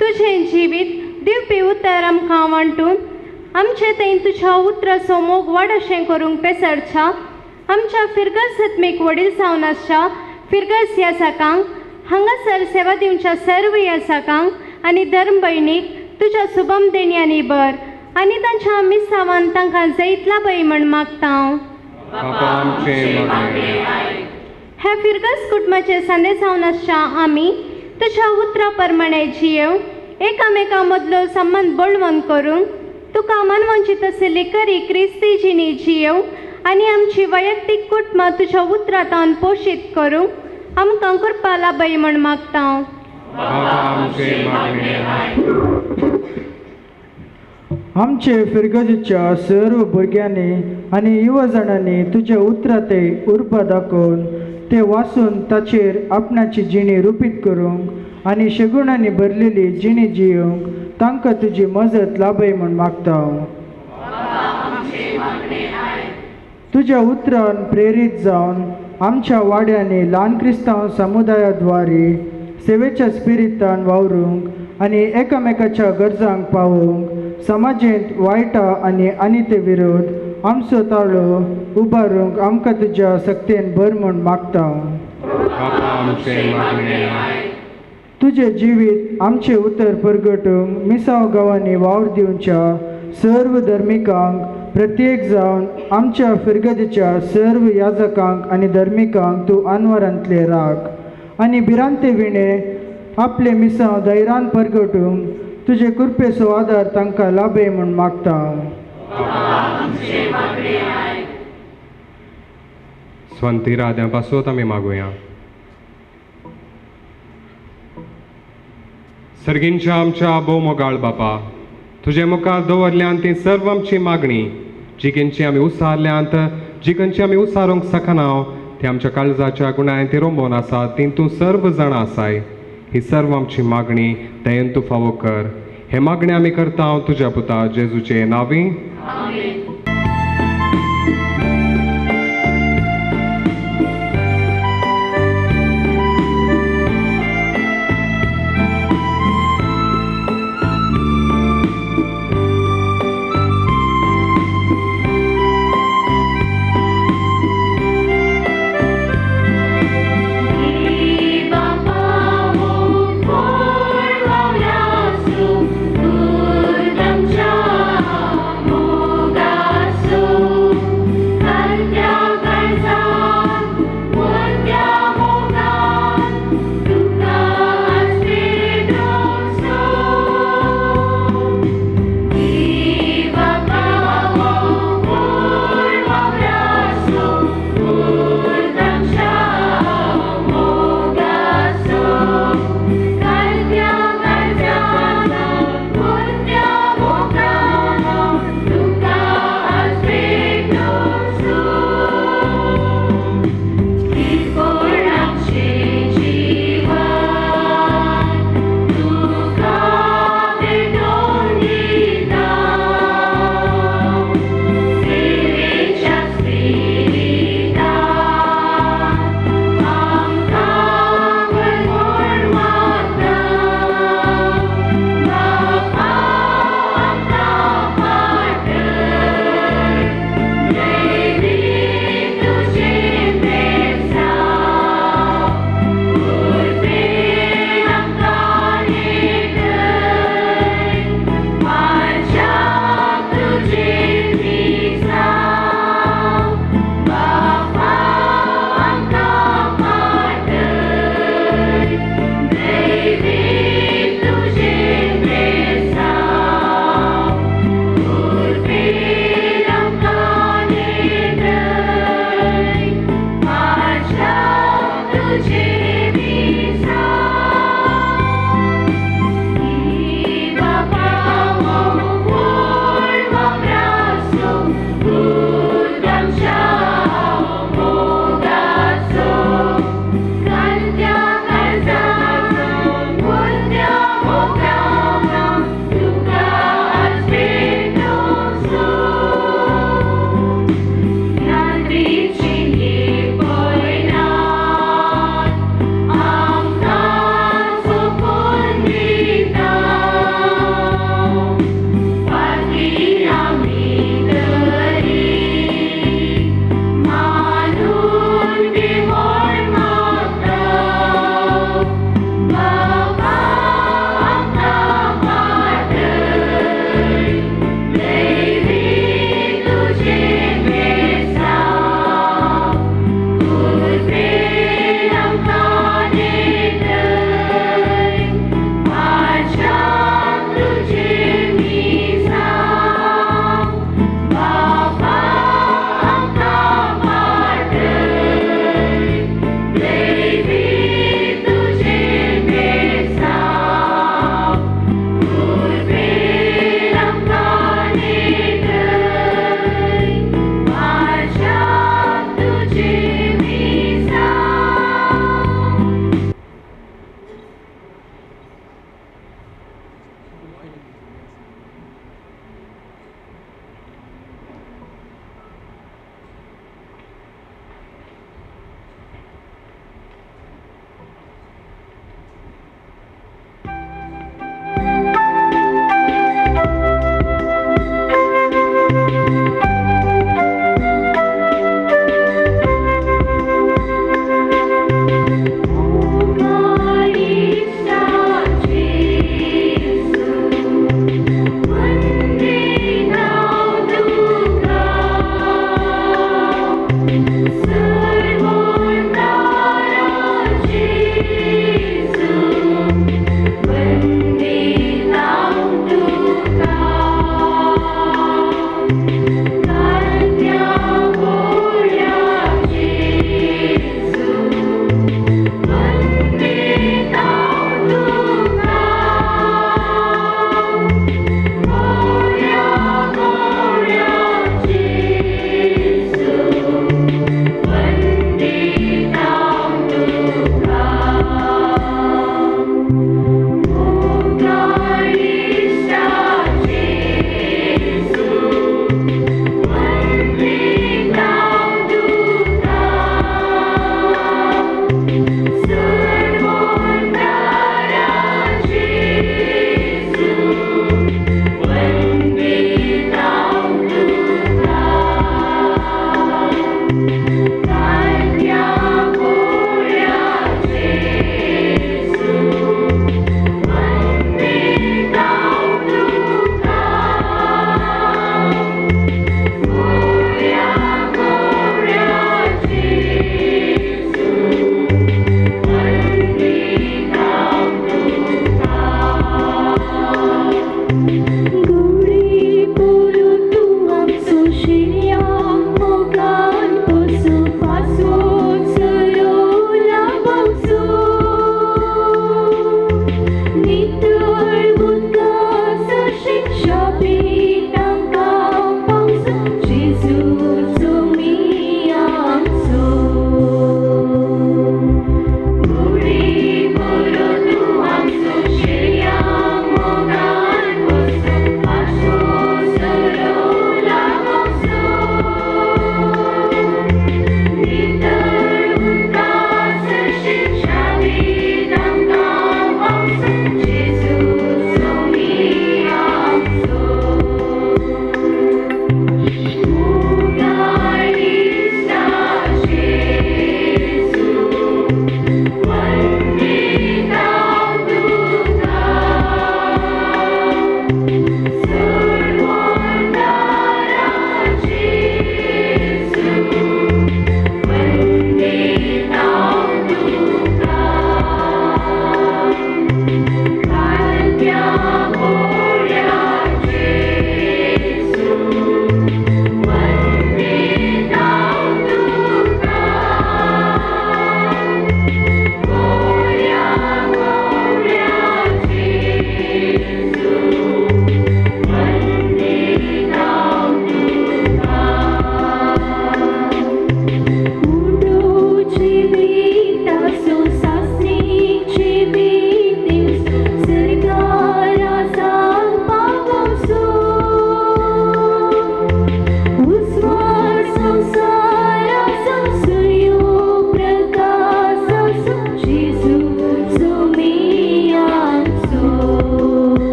तुझें जिवीत दिवपी उतर आमकां वांटून आमचे थंय तुज्या उतराचो मोग वाडशें करूंक पेसडच्या आमच्या फिरगस आत्मीक वडील जावन आसच्या फिरगस येसाकांक, हांगासर सेवा दिवच्या सर्व येसाकांक आनी धर्म भयणीक तुज्या शुभम देणयांनी बर आनी तांच्या मिसावान तांकां जैतला पळय म्हण मागता. ह्या फिरगस कुटुंबाचे सांदे जावन आसच्या आमी तुज्या उतरा प्रमाणे जियेव, एकामेका मदलो संबंध बळवंत करूंक, तुका मनवंचीत आशिल्ली खरी क्रिस्ती जिणी जियेव आनी आमची वैयक्तीक कुटुंबां तुज्या उतरांतान पोशीत करूंक आमकां कृपा लाभय म्हण मागता. आमचे फिरगजीच्या सर्व भुरग्यांनी आनी युवजणांनी तुजे उतराते उर्ब दाखोवन ते वाचून ताचेर आपणाची जिणी रुपीत करूंक आनी शेगुणांनी भरलेली जिणी जियोंक तांकां तुजी मजत लाभय म्हण मागता. तुज्या उतरान प्रेरीत जावन आमच्या वाड्यांनी ल्हान क्रिस्तांव समुदायाद्वारे सेवेच्या स्पिरितान वावरूंक आनी एकामेकाच्या गरजांक पावोवंक समाजेंत वायटा आनी अनिते विरोध आमचो ताळो उबारूंक आमकां तुज्या सक्तेन भर म्हण मागता. तुजें जिवीत आमचे उतर परगटूंक मिसांव गांवांनी वावर दिवच्या सर्व धर्मिकांक प्रत्येक जावन आमच्या फिरगजीच्या सर्व याजकांक आनी धर्मिकांक तूं अनवरांतले राख आनी भिरांते विणे आपले मिसांव धैर्यान परगटूंक तुजे कृपेचो आदार तांकां लाभय म्हण मागता. स्वंती राद्यां पासत आमी मागुया. सर्गींच्या आमच्या भोव मोगाळ बापा, तुजे मुखार दवरल्यांत ती सर्व आमची मागणी जी खंयची आमी उसारल्यांत, जी खंयची आमी उसारूंक शकनाव ती आमच्या काळजाच्या गुणांत ती रोंबोवन आसात, ती तूं सर्व जाणा आसाय. ही सर्व आमची मागणी दयेन तूं फावो कर. हे मागणी आमी करता तुज्या पुता जेजूचे नांवी. Oh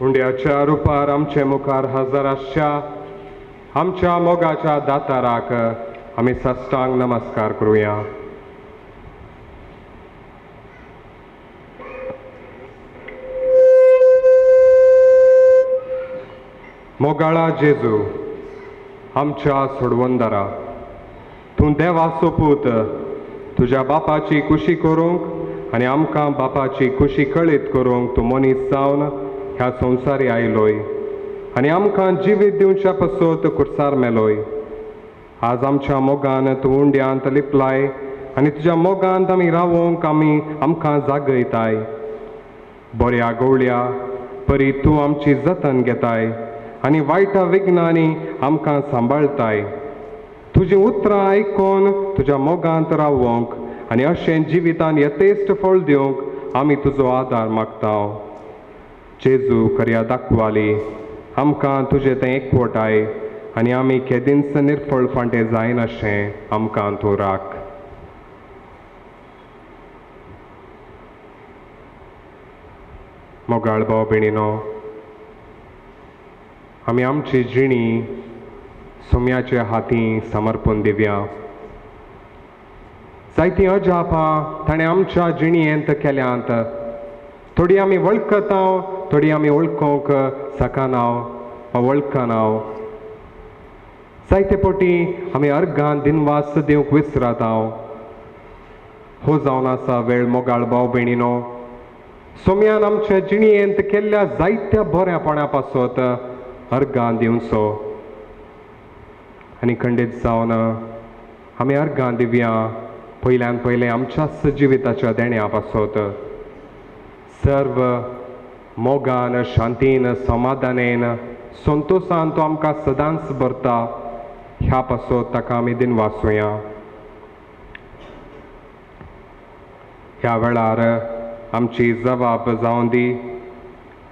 हुंड्याच्या रुपार आमचे मुखार हजर आसच्या आमच्या मोगाच्या दाताराक आमी साष्टांग नमस्कार करूया. मोगाळा जेजू, आमच्या सोडवंदारा, तूं देवाचो पूत तुज्या बापाची कुशी करूंक आनी आमकां बापाची कुशी कळीत करूंक तूं मनीस जावन ह्या संवसारी आयलोय आनी आमकां जिवीत दिवच्या पसत कुर्सार मेलोय. आज आमच्या मोगान तूं उंड्यांत लिपलाय आनी तुज्या मोगांत आमी रावोंक आमकां जागयताय. बऱ्या गवळ्या परी तूं आमची जतन घेताय आनी वायटा विघ्नांनी आमकां सांबाळताय. तुजीं उतरां आयकून तुज्या मोगांत रावोंक आनी अशें जिवितान यथेश्ट फळ दिवंक आमी तुजो आदार मागता. जेजू करया दाखवाली आमकां तुजें तें एकवटाय आनी आमी केदींच निर्फळ फांटे जायन अशें आमकां तूं राख. मोगाळ भाव भयणीनो, आमी आमची जिणी सोम्याच्या हाती समर्पण दिवया. जायतीं अजापां ताणें आमच्या जिणयेंत केल्यांत. थोडी आमी वळखता, थोडी आमी वळखूंक शकनाव वा वळखनाव. जायते फावटी आमी अर्गान दिनवास दिवंक विसरता. हो जावन आसा वेळ मोगाळ भाव भयणीनो, सोम्यान आमच्या जिणयेंत केल्ल्या जायत्या बऱ्यापणा पासत अर्गां दिवचो आनी खंडीत जावन आमी अर्गां दिवया पयल्यान पयलें आमच्याच जिविताच्या देण्या पासत. सर्व मोगान, शांतीन, समाधानेन, संतोषान तो आमकां सदांच भरता ह्या पासत ताका आमी दिनवासुया. ह्या वेळार आमची जबाब जावन दी.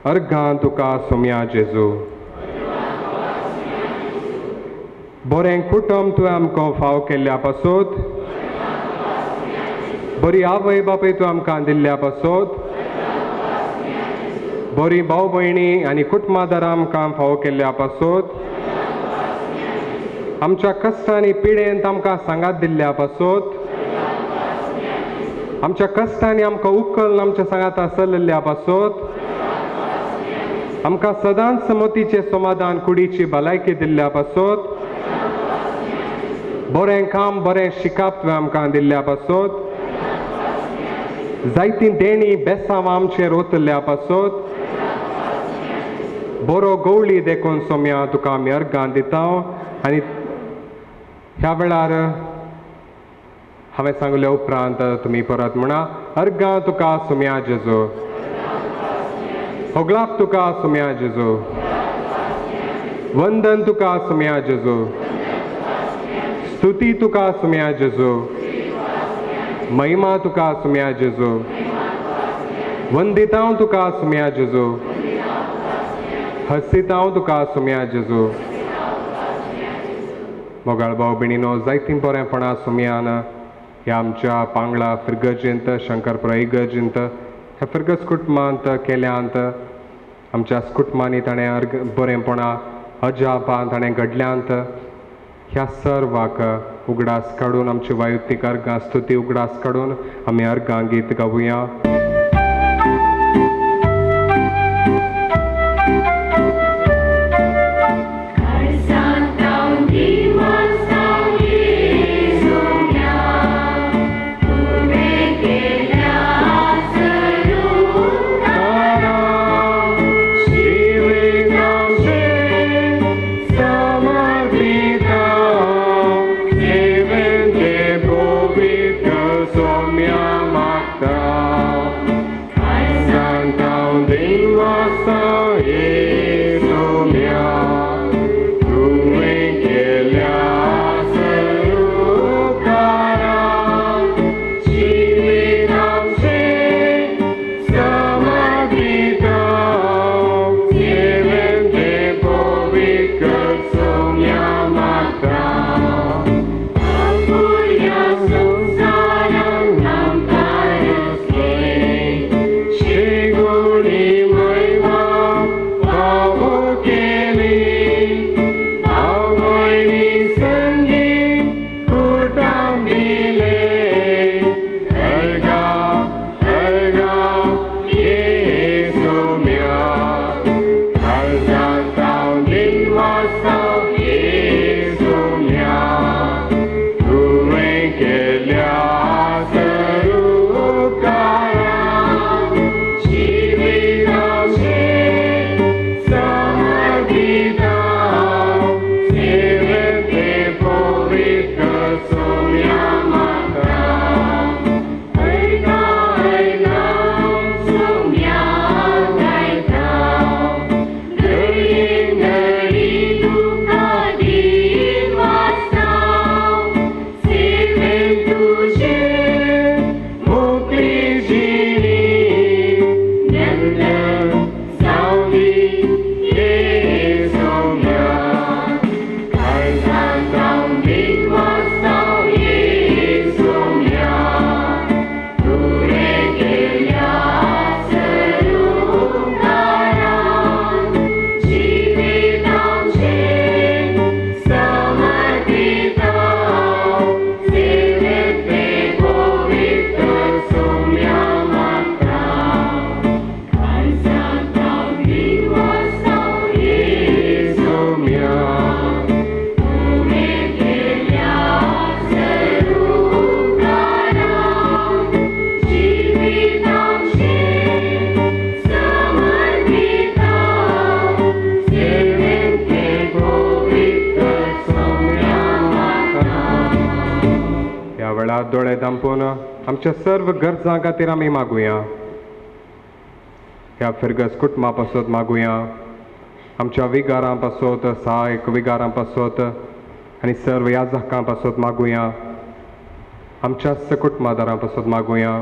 अर्गां तुका सोम्या जेजू. बरें कुटुंब तुवें आमकां फाव केल्ल्या पासत, बरी आवय बापूय तूं आमकां दिल्ल्या पासत, बरी भाव भयणी आनी कुटुंबादारां आमकां फाव केल्ल्या पासत, आमच्या कश्टांनी पिडेंत आमकां सांगात दिल्ल्या पासत, आमच्या कश्टांनी आमकां उखल आमच्या सांगाता चल्ल्या पासत, आमकां सदांच मोतीचें समाधान कुडीची भलायकी दिल्ल्या पासत, बरें काम, बरें शिकाप तुवें आमकां दिल्ल्या पासत, जायतीं देणी बेसांव आमचेर ओतल्ल्या पासत, बरो गवळी देखून सोम्या तुका आमी अर्गां दिता. आनी ह्या वेळार हांवें सांगले उपरांत तुमी परत म्हणा, अर्गां तुका सोम्या जेजू. होगलाप तुका सोम्या जेजू. वंदन तुका सोम्या जेजू. स्तुती तुका सोम्या जेजू. महिमा तुका सोम्या जेजू. वंदितांव तुका सोम्या जेजू. हसितांव तुका सोम्या जेजू. मोगाळ भाव भयणीनो, जायतीं बरेंपणां सोम्यान ह्या आमच्या पांगळा फिरगजींत, शंकरपुरा इगर्जींत, ह्या फिरगज कुटुंबांत केल्यांत, आमच्या कुटुंबांनी ताणें बरेंपणां अजापां ताणें घडल्यांत, ह्या सर्वाक उगडास काडून आमची वायुतीक अर्गां स्तुती उगडास काडून आमी अर्गां गीत गावुया. आपला दोळे धांपून आमच्या सर्व गरजां खातीर आमी मागुया. ह्या फिरगस कुटुंबा पासत मागुया. आमच्या विगारां पासत, सहायक विगारां पासत आनी सर्व याजकां पासत मागुया. आमच्या कुटुंबादारां पासत मागुया.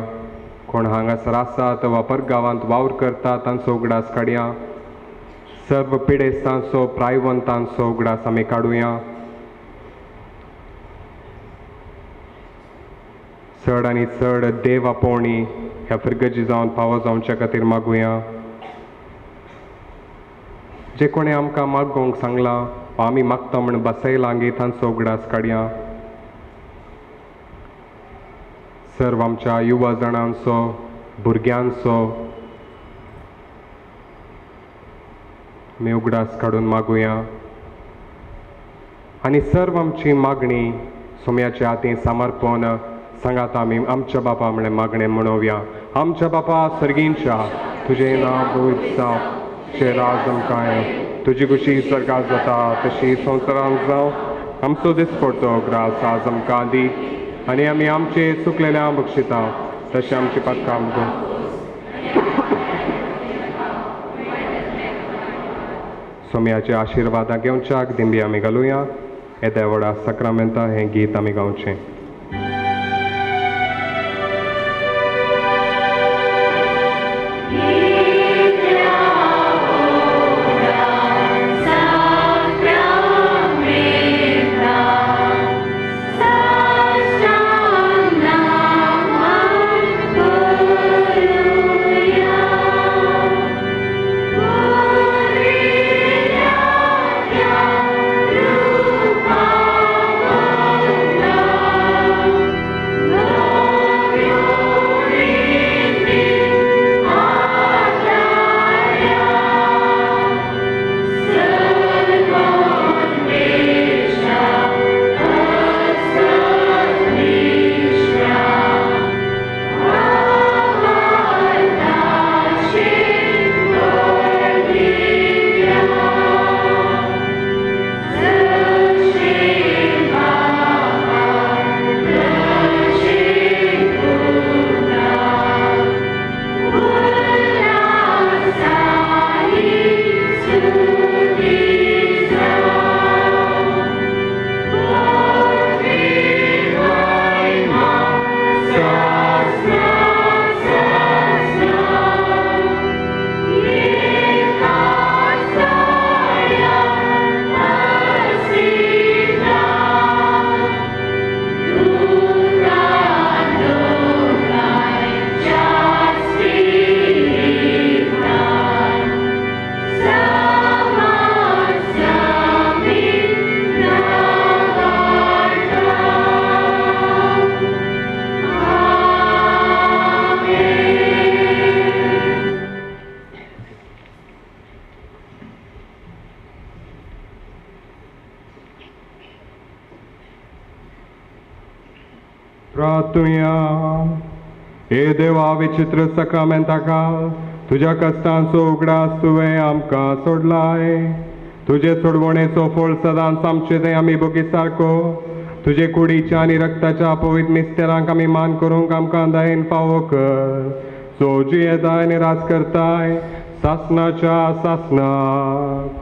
कोण हांगासर आसात वा परगांवांत वावर करतात तांचो उगडास काडया. सर्व पिडेस्तांचो प्रायवंतांचो उगडास आमी काडुया. चड आनी चड देव आपोवणी ह्या फिरगजी जावन फावो जावच्या खातीर मागुया. जे कोणी आमकां मागोवंक सांगलां वा आमी मागता म्हण बसयलांगी तांचो उगडास काडया. सर्व आमच्या युवा जाणांचो, भुरग्यांचो आमी उगडास काडून मागुया. आनी सर्व आमची मागणी सोम्याच्या हातीन समर्पण सांगात आमी आमच्या बापा म्हळें मागणें म्हणोवया. आमच्या बापा सर्गींच्या, तुजें नांव पवित्र जावं, तुजें राज आमकां, तुजी कुशी स्वर्गांत जाता तशी संवसारांत जावं. आमचो दिसपडटो ग्रास आज आमकां दी आनी आमी आमचे चुकलेल्यांक बक्षिता तशें आमची पातकां आमकां. सोम्याच्या आशिर्वादां घेवच्याक दिंडी आमी घालुया. येद्या व्हडा सक्रामेंता हें गीत आमी गावचें. प्रार्थुया. हे देवा विचित्र सकामेंताका तुज्या कश्टांचो उगडास तुवें आमकां सोडलाय. तुजे सोडवणेचो फळ सदांच आमचे थंय आमी बोगी सारको तुजे कुडीच्या आनी रक्ताच्या पवित्र मिस्तेरांक आमी मान करूंक आमकां दयेन फावो कर. सो जी येताय आनी रास करताय सासनाच्या सासनाक.